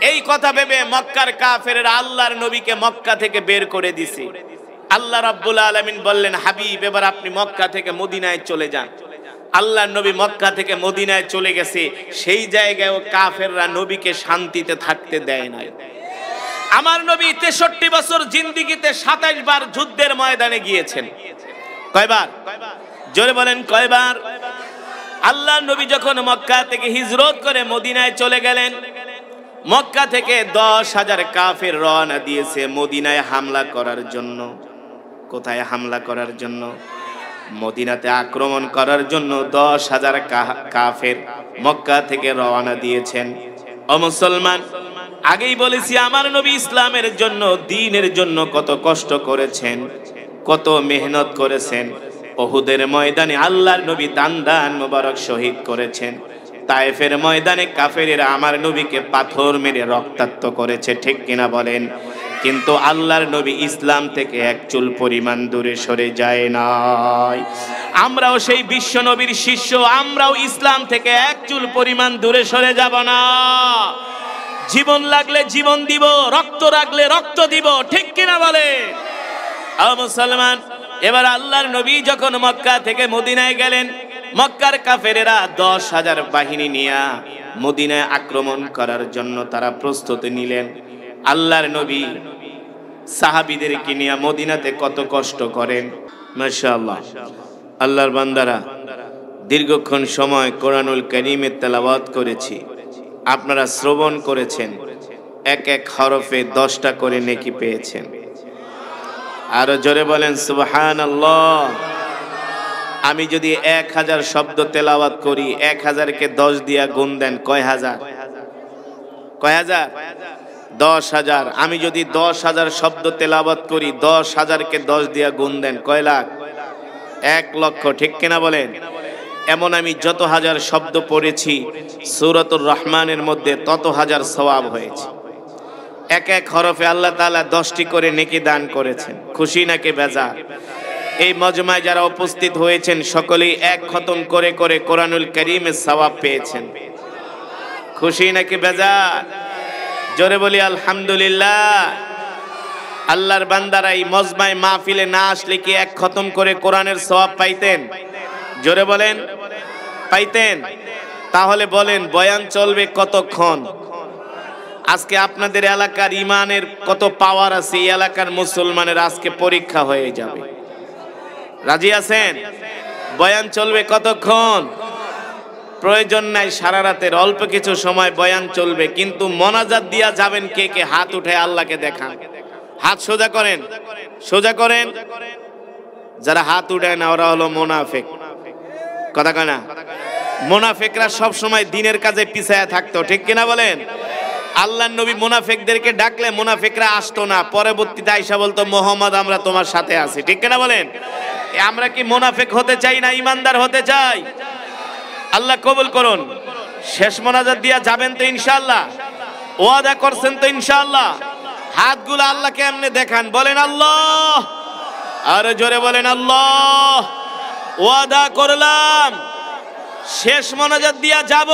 এই কথা ভেবে মক্কার কাফেরেরা আল্লাহর নবীকে মক্কা থেকে বের করে দিছে। আল্লাহ রাব্বুল আলামিন বললেন, হাবিব এবার আপনি মক্কা থেকে মদিনায় চলে যান। আল্লাহর নবী মক্কা থেকে মদিনায় চলে গেছে, সেই জায়গায়ও কাফেররা নবীকে শান্তিতে থাকতে দেয় নাই। আমার নবী 63 বছর জিন্দেগিতে 27 বার যুদ্ধের ময়দানে গিয়েছেন। কয়বার? জোরে বলেন কয়বার? আল্লাহর নবী যখন মক্কা থেকে হিজরত করে মদিনায় চলে গেলেন, মক্কা থেকে 10,000 কাফের রওনা দিয়েছে মদিনায় হামলা করার জন্য। কোথায় হামলা করার জন্য? মদিনাতে আক্রমণ করার জন্য 10,000 কাফের মক্কা থেকে রওনা দিয়েছেন। ও মুসলমান, আগেই বলেছি আমার নবী ইসলামের জন্য, দ্বীনের জন্য কত কষ্ট করেছেন, কত মেহনত করেছেন। উহুদের ময়দানে আল্লাহর নবী দান মোবারক শহীদ করেছেন। তায়েফের ময়দানে কাফেরেরা আমার নবীকে পাথর মেরে রক্তাক্ত করেছে, ঠিক কিনা বলেন? কিন্তু আল্লাহর নবী ইসলাম থেকে এক চুল পরিমাণ দূরে সরে যায় নাই। আমরাও সেই বিশ্ব নবীর শিষ্য, আমরাও ইসলাম থেকে এক চুল পরিমাণ দূরে সরে যাব না। জীবন লাগলে জীবন দিব, রক্ত লাগলে রক্ত দিব, ঠিক কিনা বলে? মুসলমান, এবার আল্লাহর নবী যখন মক্কা থেকে মদিনায় গেলেন, মক্কার কাফেরেরা 10,000 বাহিনী নিয়ে মদিনায় আক্রমণ করার জন্য তারা প্রস্তুতি নিলেন। আল্লাহর নবী সাহাবীদেরকে নিয়ে মদিনাতে কত কষ্ট করেন। মাশাআল্লাহ, আল্লাহর বান্দারা দীর্ঘক্ষণ সময় কোরআনুল কারীমের তেলাওয়াত করেছি, আপনারা শ্রবণ করেছেন, এক এক হরফে 10টা করে নেকি পেয়েছেন। আরো জোরে বলেন সুবহানাল্লাহ। আমি যদি 1000 শব্দ তেলাওয়াত করি, 1000কে 10 দিয়া গুণ দেন, কয় হাজার? কয় হাজার? 10,000। আমি যদি 10,000 শব্দ তেলাওয়াত করি, 10,000কে 10 দিয়া গুণ দেন, কয় লাখ? 1 লক্ষ, ঠিক কিনা বলেন? এমন আমি যত হাজার শব্দ পড়েছি সূরাতুর রহমানের মধ্যে তত হাজার সওয়াব হয়েছে। এক এক হরফে আল্লাহ তাআলা 10টি করে নেকি দান করেছেন। খুশি নাকি বেজার? এই মজমায় যারা উপস্থিত হয়েছেন সকলেই এক খতম করে করে কোরআনুল কারীমের সওয়াব পেয়েছেন। খুশি নাকি বেজার? জোরে বলি আলহামদুলিল্লাহ। আল্লাহর বান্দারা এই মজমায় মাহফিলে না আসলে কি এক খতম করে কোরআনের সওয়াব পাইতেন? জোরে বলেন, পাইতেন? তাহলে বলেন বয়ান চলবে কতক্ষণ? আজকে আপনাদের এলাকার ইমানের কত পাওয়ার আছে, এই এলাকার মুসলমানের আজকে পরীক্ষা হয়ে যাবে। রাজি আছেন? বয়ান চলবে কতক্ষণ? প্রয়োজন নাই সারা রাতের, অল্প কিছু সময় বয়ান চলবে, কিন্তু মোনাজাত দিয়া যাবেন কে কে? হাত উঠে আল্লাহকে দেখান। হাত সোজা করেন, সোজা করেন। যারা হাত উঠায় না ওরা হলো মুনাফিক। কথা কয় না? মুনাফিকরা সব সময় দ্বীনের কাজে পিছায়া থাকতো, ঠিক কিনা বলেন? আল্লাহর নবী মুনাফিকদেরকে ডাকলে মুনাফিকরা আসতো না, পরবর্তীতে আয়েশা বলতো মুহাম্মদ আমরা তোমার সাথে আছি, ঠিক কিনা বলেন? আমরা কি মুনাফিক হতে চাই না ইমানদার হতে চাই? আল্লাহ কবুল করুন। শেষ মোনাজাত দিয়া যাবেন তো ইনশাআল্লাহ? ওয়াদা করছেন তো ইনশাআল্লাহ? হাতগুলো আল্লাহকে এমনি দেখান, বলেন আল্লাহ, আর জোরে বলেন আল্লাহ। ওয়াদা করলাম শেষ মোনাজাত দিয়া যাব,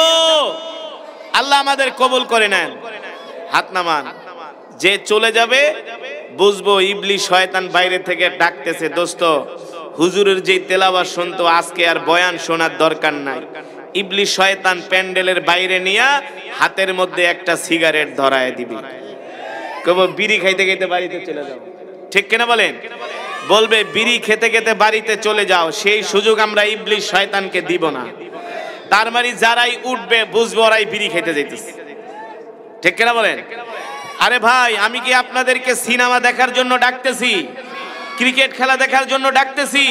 আল্লাহ আমাদের কবুল করে নেন। হাত নামান। যে চলে যাবে বুঝবো ইবলিশ শয়তান বাইরে থেকে ডাকতেছে, দোস্ত হুজুরের যে তেলাওয়াত শুনতো আজকে আর বয়ান শোনার দরকার নাই, ইবলিশ শয়তান প্যান্ডেলের বাইরে নিয়ে হাতের মধ্যে একটা সিগারেট ধরায় দিবি, কব বিড়ি খাইতে খাইতে বাড়িতে চলে যাও, ঠিক কিনা বলেন? বলবে বিড়ি খেতে খেতে বাড়িতে চলে যাও, সেই সুযোগ আমরা ইবলিশ শয়তানকে দিব না। তার মানে যারাই উঠবে বুঝবো ওরাই বিড়ি খেতে যাইতেছে, ঠিক কিনা বলেন? আরে ভাই, আমি কি আপনাদেরকে সিনেমা দেখার জন্য ডাকতেছি, ক্রিকেট খেলা দেখার জন্য ডাকতেছি,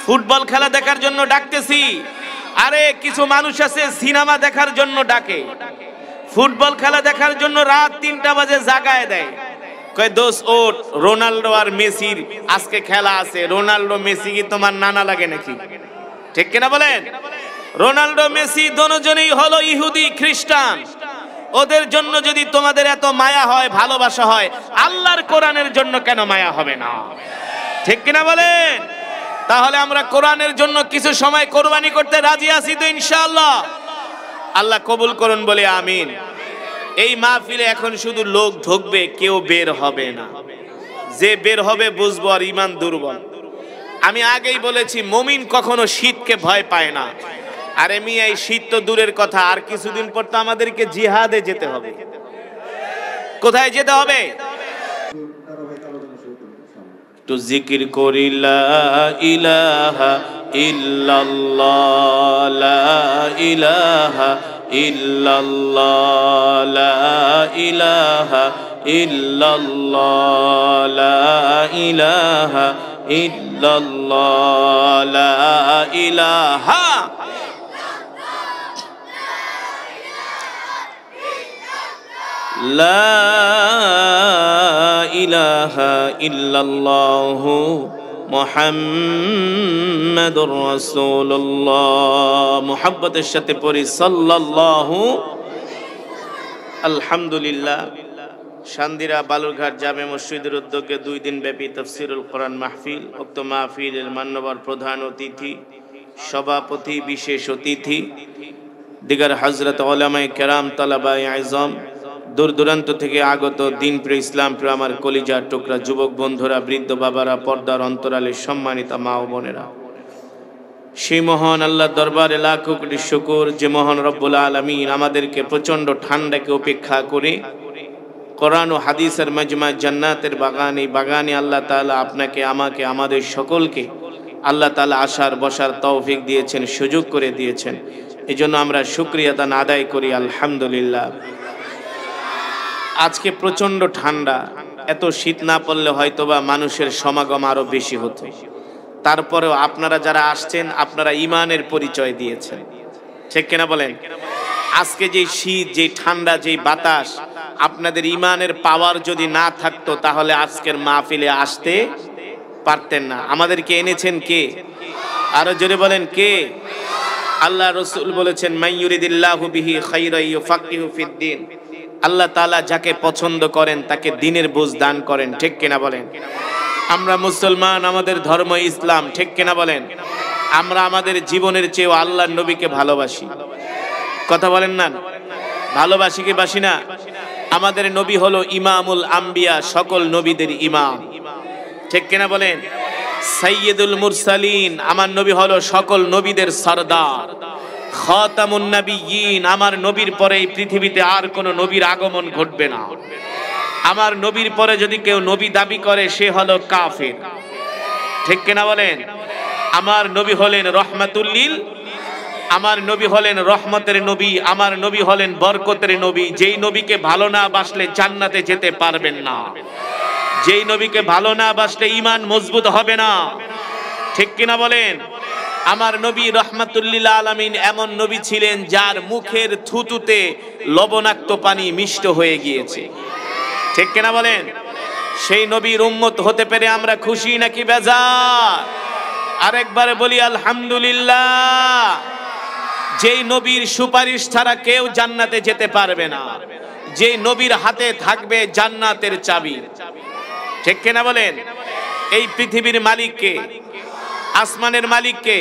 ফুটবল খেলা দেখার জন্য ডাকতেছি? আরে কিছু মানুষ আছে সিনেমা দেখার জন্য ডাকে, ফুটবল খেলা দেখার জন্য রাত 3টা বাজে জাগায় দেয়, কয় দোষ ওঠ, রোনাল্ডো আর মেসির আজকে খেলা আছে। রোনাল্ডো মেসি কি তোমার নানা লাগে নাকি? ঠিক কিনা বলেন? রোনাল্ডো মেসি দুজনেই হলো ইহুদি খ্রিস্টান। ওদের জন্য যদি তোমাদের এত মায়া হয়, ভালোবাসা হয়, আল্লাহর কোরআনের জন্য কেন মায়া হবে না? ঠিক কিনা বলেন? তাহলে আমরা কোরআনের জন্য কিছু সময় কোরবানি করতে রাজি আছি তো ইনশাআল্লাহ? আল্লাহ কবুল করুন বলে আমিন। এই মাহফিলে এখন শুধু লোক ঢুকবে, কেউ বের হবে না। যে বের হবে বুঝবো আর ঈমান দুর্বল। আমি আগেই বলেছি মুমিন কখনো শীতকে ভয় পায় না। আরে মিয়া, এই শীত তো দূরের কথা, আর কিছুদিন পর তো আমাদেরকে জিহাদে যেতে হবে। কোথায় যেতে হবে? তো জিকির করি লা ইলাহা ইল্লাল্লাহ, লা ইলাহা ইল্লাল্লাহ, লা ইলাহা ইল্লাল্লাহ, লা ইলাহা ইল্লাল্লাহ, লা ইলাহা লা ইলাহা ইল্লাল্লাহু মুহাম্মাদুর রাসূলুল্লাহ। মুহাব্বতের সাথে পড়ি সাল্লাল্লাহু। আলহামদুলিল্লাহ, শান্দিরা বালুরঘাট জামে মসজিদের উদ্যোগে 2 দিন ব্যাপী তাফসীরুল কোরআন মাহফিল। উক্ত মাহফিলের মান্যবর প্রধান অতিথি, সভাপতি, বিশেষ অতিথি, দিগার হযরত উলামায়ে কেরাম, তালাবায়ে আযম, দূর দূরান্ত থেকে আগত দিনপ্রিয় ইসলাম প্রিয় আমার কলিজার টুকরা যুবক বন্ধুরা, বৃদ্ধ বাবারা, পর্দার অন্তরালে সম্মানিত মা ও বোনেরা, সেই মহান আল্লাহর দরবারে লাখো কোটি শুকর যে মহান রব্বুল আলামিন আমাদেরকে প্রচন্ড ঠান্ডাকে উপেক্ষা করে কোরআন ও হাদিসের মাজমা জান্নাতের বাগানে বাগানে আল্লাহ তাআলা আপনাকে, আমাকে, আমাদের সকলকে আল্লাহ তাআলা আসার বসার তৌফিক দিয়েছেন, সুযোগ করে দিয়েছেন। এজন্য আমরা শুকরিয়া দান আদায় করি আলহামদুলিল্লাহ। আজকে প্রচন্ড ঠান্ডা, এত শীত না পড়লে হয়তোবা মানুষের সমাগম আরো বেশি হতো। তারপরেও আপনারা যারা আসছেন, আপনারা ঈমানের পরিচয় দিয়েছেন, ঠিক কিনা বলেন? আজকে যে শীত, যে ঠান্ডা, যে বাতাস, আপনাদের ঈমানের পাওয়ার যদি না থাকতো তাহলে আজকের মাহফিলে আসতে পারতেন না। আমাদেরকে এনেছেন কে? আরো জোরে বলেন কে? আল্লাহ রাসূল বলেছেন মাইয়ুরিদিল্লাহু বিহি খায়রান ইউফাক্কিহু ফিদ্দিন। আল্লাহ তাআলা যাকে পছন্দ করেন তাকে দ্বীনের বুঝ দান করেন, ঠিক কিনা বলেন? আমরা মুসলমান, আমাদের ধর্ম ইসলাম, ঠিক কিনা বলেন? আমরা আমাদের জীবনের চেয়েও আল্লাহর নবীকে ভালোবাসি। কথা বলেন না? ভালোবাসি কি বাসি না? আমাদের নবী হলো ইমামুল আম্বিয়া, সকল নবীদের ইমাম, ঠিক কিনা বলেন? সাইয়্যিদুল মুরসালিন, আমার নবী হলো সকল নবীদের সরদার। খাতামুন নবিয়্যিন, আমার নবীর পরে এই পৃথিবীতে আর কোনো নবীর আগমন ঘটবে না। আমার নবীর পরে যদি কেউ নবী দাবি করে সে হলো কাফের, ঠিক কিনা বলেন? আমার নবী হলেন রহমাতুল্লিল, আমার নবী হলেন রহমতের নবী, আমার নবী হলেন বরকতের নবী। যেই নবীকে ভালো না বাসলে জান্নাতে যেতে পারবেন না, যেই নবীকে ভালো না বাসলে ঈমান মজবুত হবে না, ঠিক কিনা বলেন? আমার নবী রহমাতুল্লিল আলামিন এমন নবী ছিলেন যার মুখের থুতুতে লবণাক্ত পানি মিষ্ট হয়ে গিয়েছে, ঠিক কিনা বলেন? সেই নবীর উম্মত হতে পেরে আমরা খুশি নাকি বেজার? আরেকবার বলি আলহামদুলিল্লাহ। যেই নবীর সুপারিশ ছাড়া কেউ জান্নাতে যেতে পারবে না, যেই নবীর হাতে থাকবে জান্নাতের চাবি, ঠিক কিনা বলেন? এই পৃথিবীর মালিককে, আসমানের মালিককে,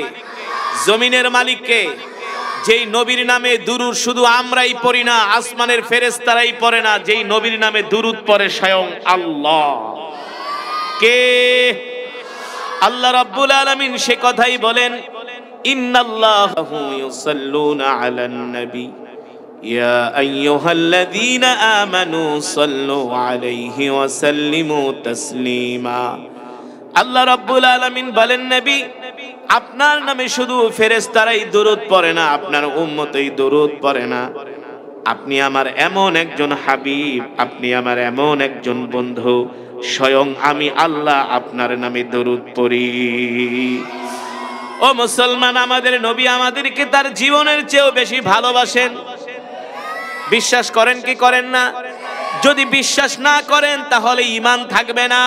জমিনের মালিককে, যেই নবীর নামে দুরূদ শুধু আমরাই পড়ি না, আসমানের ফেরেশতারাই পড়ে না, যেই নবীর নামে দুরূদ পড়ে স্বয়ং আল্লাহ। কে? আল্লাহ রাব্বুল আলামিন সে কথাই বলেন ইন্নাল্লাহু ইউসাল্লুনা আলান নবী ইয়া আইয়ুহাল্লাযীনা আমানু সাল্লু আলাইহি ওয়া সাল্লিমু তাসলিমা। আল্লাহ রাব্বুল আলামিন বলেন, নবী আপনার নামে শুধু ফেরেশতারাই দরুদ পড়ে না, আপনার উম্মতই দরুদ পড়ে না। আপনি আমার এমন একজন হাবিব, আপনি আমার এমন একজন বন্ধু, স্বয়ং আমি আল্লাহ আপনার নামে দরুদ পড়ি। ও মুসলমান, আমাদের নবী আমাদেরকে তার জীবনের চেয়েও বেশি ভালোবাসেন। বিশ্বাস করেন কি করেন না? যদি বিশ্বাস না করেন তাহলে ঈমান থাকবে না।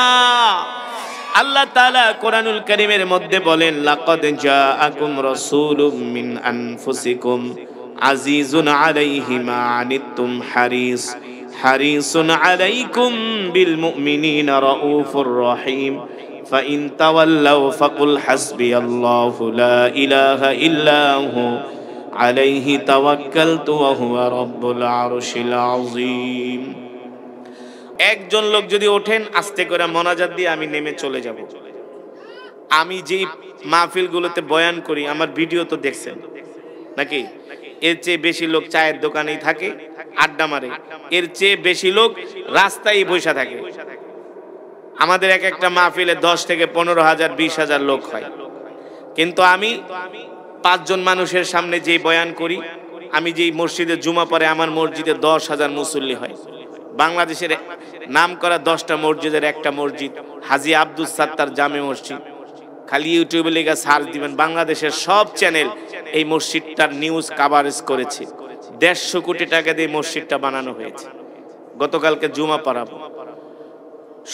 আল্লাহ তাআলা কোরআনুল কারীমের মধ্যে বলেন, লাকাদ জাআকুম রাসূলুম মিন আনফুসিকুম আজিজুন আলাইহি মা আনিতুম হারিসুন আলাইকুম বিল মুমিনিনা রাউফুর রহিম ফাইন তাওয়াল্লাউ ফাকুল হাসবিয়াল্লাহু লা ইলাহা ইল্লা হু আলাইহি তাওয়াক্কালতু ওয়া হুয়া রাব্বুল আরশিল আযীম। একজন লোক যদি ওঠেন, আস্তে করে মোনাজাত দিয়ে আমি নেমে চলে যাব। আমি যে মাহফিলগুলোতে বয়ান করি, আমার ভিডিও তো দেখছেন নাকি? এর চেয়ে বেশি লোক চায়ের দোকানেই থাকে, আড্ডা মারে। এর চেয়ে বেশি লোক রাস্তায় বসে থাকে। আমাদের এক একটা মাহফিলে 10 থেকে 15,000 20,000 লোক হয়। কিন্তু আমি 5 জন মানুষের সামনে যে বয়ান করি, আমি যেই মসজিদে জুমা পড়ে আমার মসজিদে 10,000 মুসল্লি হয়। বাংলাদেশের নাম করা 10টা মসজিদের একটা মসজিদ হাজী আব্দুস সাত্তার জামে মসজিদ। খালি ইউটিউবে লেখা সার্চ দিবেন, বাংলাদেশের সব চ্যানেল এই মসজিদটার নিউজ কভারেজ করেছে। 150 কোটি টাকা দিয়ে মসজিদটা বানানো হয়েছে। গতকালকে জুমা পড়াবো।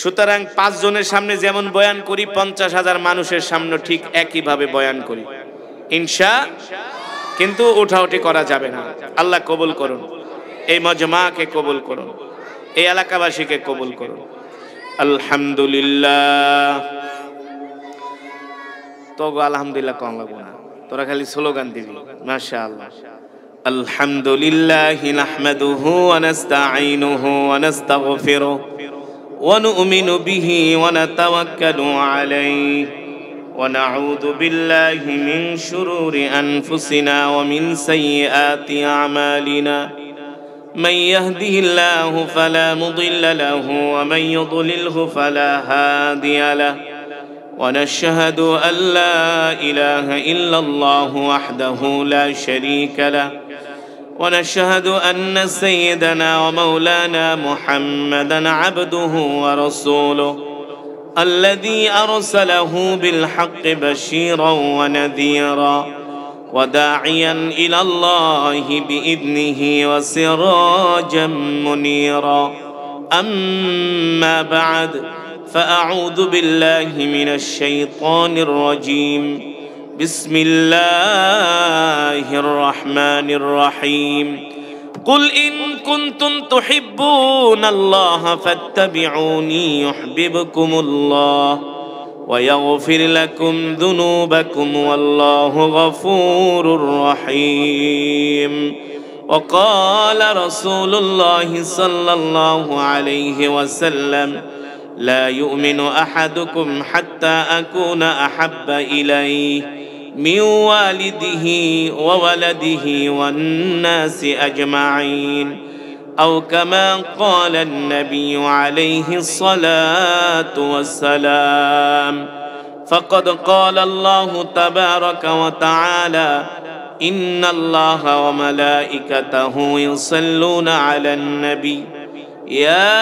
সুতরাং 5 জনের সামনে যেমন বয়ান করি, 50,000 মানুষের সামনে ঠিক একইভাবে বয়ান করি কিন্তু উঠাউঠি করা যাবে না। আল্লাহ কবুল করুন, এই মজমাকে কবুল করুন, এই এলাকাবাসীকে কবুল করুন। আলহামদুলিল্লাহ। তো আলহামদুলিল্লাহ কম লাগবে না, তোরা খালি স্লোগান দিবি। মাশাআল্লাহ। আলহামদুলিল্লাহ নাহমাদুহু ওয়া নাস্তাঈনুহু ওয়া নাস্তাগফিরুহু ওয়া নু'মিনু বিহি ওয়া নাতাওয়াক্কালু আলাইহি ওয়া নাউযু বিল্লাহি মিন শুরুরি আনফুসিনা ওয়া মিন সাইয়্যাতি আমালিনা। من يهده الله فلا مضل له ومن يضلله فلا هادي له ونشهد أن لا إله إلا الله وحده لا شريك له ونشهد أن سيدنا ومولانا محمدا عبده ورسوله الذي أرسله بالحق بشيرا ونذيرا وداعيا إلى الله بإذنه وسراجا منيرا. أما بعد فأعوذ بالله من الشيطان الرجيم. بسم الله الرحمن الرحيم. قل إن كنتم تحبون الله فاتبعوني يحببكم الله ويغفر لكم ذنوبكم والله غفور رحيم. وقال رسول الله صلى الله عليه وسلم لا يؤمن أحدكم حتى أكون أحب إليه من والده وولده والناس أجمعين أو كما قال النبي عليه الصلاة والسلام. فقد قال الله تبارك وتعالى إن الله وملائكته يصلون على النبي يا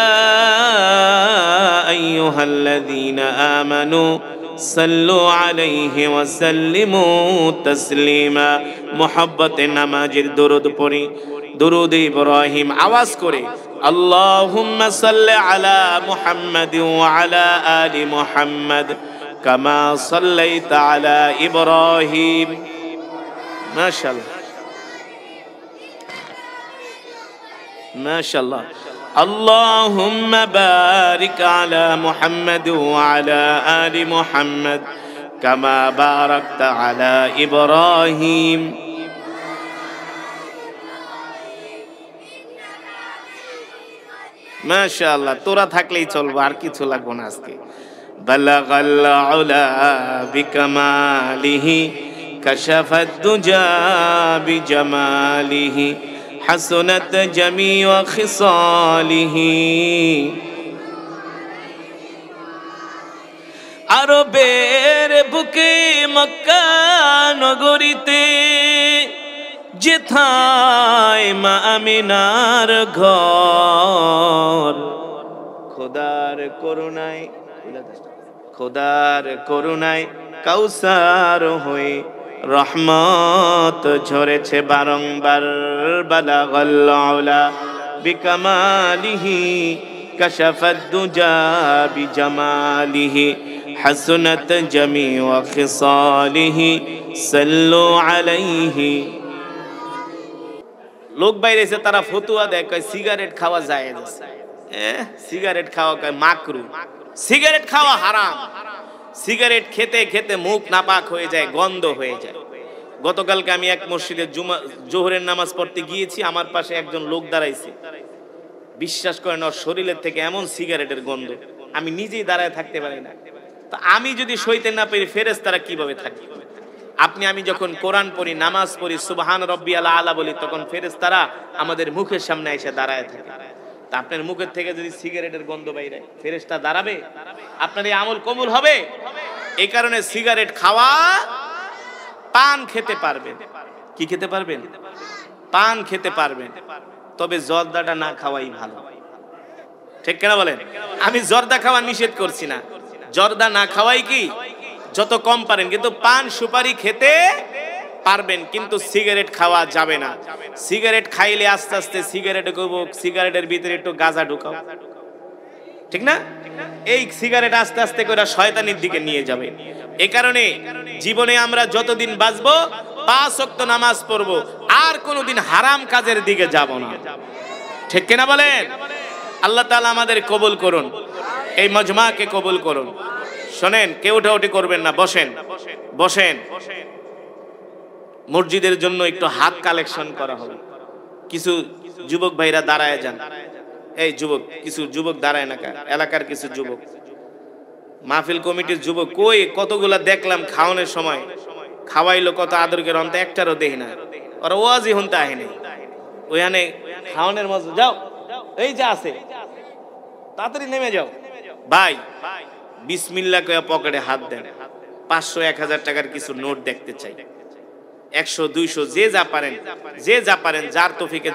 أيها الذين آمنوا صلوا عليه وسلموا تسليما. محبت نماجر درود پڑھی، درود ابراہیم آواز کرے اللهم صل على محمد وعلى آل محمد كما صليت على إبراهيم. ما شاء الله ما شاء الله. اللهم بارك على محمد وعلى آل محمد كما باركت على إبراهيم. মাশাআল্লাহ, তোরা থাকলেই চলবো, আর কিছু লাগবে না আজকে। বালাগাল উলা বিকামালিহি কাশাফাত দুজা বিজামালিহি হাসনাত জামিউ খিসালিহি। আরবের বুকে মক্কা নগরীতে যেথায় মা আমিনার ঘর, খোদার করুণায় কাউসার হয়ে রহমত ঝরেছে বারংবার। বালাগাল আলা বিকামালিহি কাশাফাত দুজা বিজামালিহি হাসনাত জামিউ খিসালিহি সাল্লু আলাইহি। লোক বাইরে এসে তারা ফতুয়া দেয়, কয় সিগারেট খাওয়া জায়েজ আছে, সিগারেট খাওয়া কয় মাকরু, সিগারেট খাওয়া হারাম। সিগারেট খেতে খেতে মুখ নাপাক হয়ে যায়, গন্ধ হয়ে যায়। গতকালকে আমি এক মসজিদে জোহরের নামাজ পড়তে গিয়েছি, আমার পাশে একজন লোক দাঁড়াইছে, বিশ্বাস করেন ওর শরীরের থেকে এমন সিগারেটের গন্ধ, আমি নিজেই দাঁড়ায় থাকতে পারি না। তা আমি যদি সইতে না পারি ফেরেশতারা কিভাবে থাকি? আমি যখন কোরআন পড়ি, নামাজ পড়ি, সুবহান রাব্বিয়াল আলা বলি, তখন ফেরেশতারা আমাদের মুখের সামনে এসে দাঁড়ায় থাকে। তা আপনার মুখের থেকে যদি সিগারেটের গন্ধ বাইরে, ফেরেশতা দাঁড়াবে? আপনার এই আমল কবুল হবে? এই কারণে সিগারেট খাওয়া, পান খেতে পারবেন। কি খেতে পারবেন? পান খেতে পারবেন, তবে জর্দাটা না খাওয়াই ভালো। ঠিক কিনা বলেন? আমি জর্দা খাওয়া নিষেধ করছি না, জর্দা না খাওয়াই কি যত কম পারেন, কিন্তু পান সুপারি খেতে পারবেন, কিন্তু সিগারেট খাওয়া যাবে না। সিগারেট খাইলে আস্তে আস্তে সিগারেটের ভিতরে একটু গাঁজা ঢুকাও, ঠিক না? এই সিগারেট আস্তে আস্তে করে শয়তানির দিকে নিয়ে যাবে। এই কারণে জীবনে আমরা যতদিন বাঁচবো 5 ওয়াক্ত নামাজ পড়বো, আর কোনোদিন হারাম কাজের দিকে যাব না। ঠিক কিনা বলেন? আল্লাহ তাআলা আমাদের কবুল করুন, এই মজমাকে কবুল করুন। শোনেন, কেউ উঠাউঠি করবেন না, বসেন বসেন। মসজিদের জন্য একটু হাত কালেকশন করা হবে। কিছু যুবক ভাইরা দাঁড়ায় যান। এই যুবক, কিছু যুবক দাঁড়ায় না, এলাকার কিছু যুবক, মাহফিল কমিটির যুবক কই, কতগুলা দেখলাম খাওয়ানোর সময় খাওয়াইলো, কত আদর করে, অন্ত একটারও দেখি না। ওরা ওয়াজি হুনতে আহেনি, ওইখানে খাওয়ানোর মজা। যাও, এই যে আছে, তাড়াতাড়ি নেমে যাও। ভাই বিসমিল্লাহ কয়ে পকেটে হাত দেন, 500 1000 টাকার কিছু নোট দেখতে চাই, 100 200, যে যা পারেন, যার তৌফিকে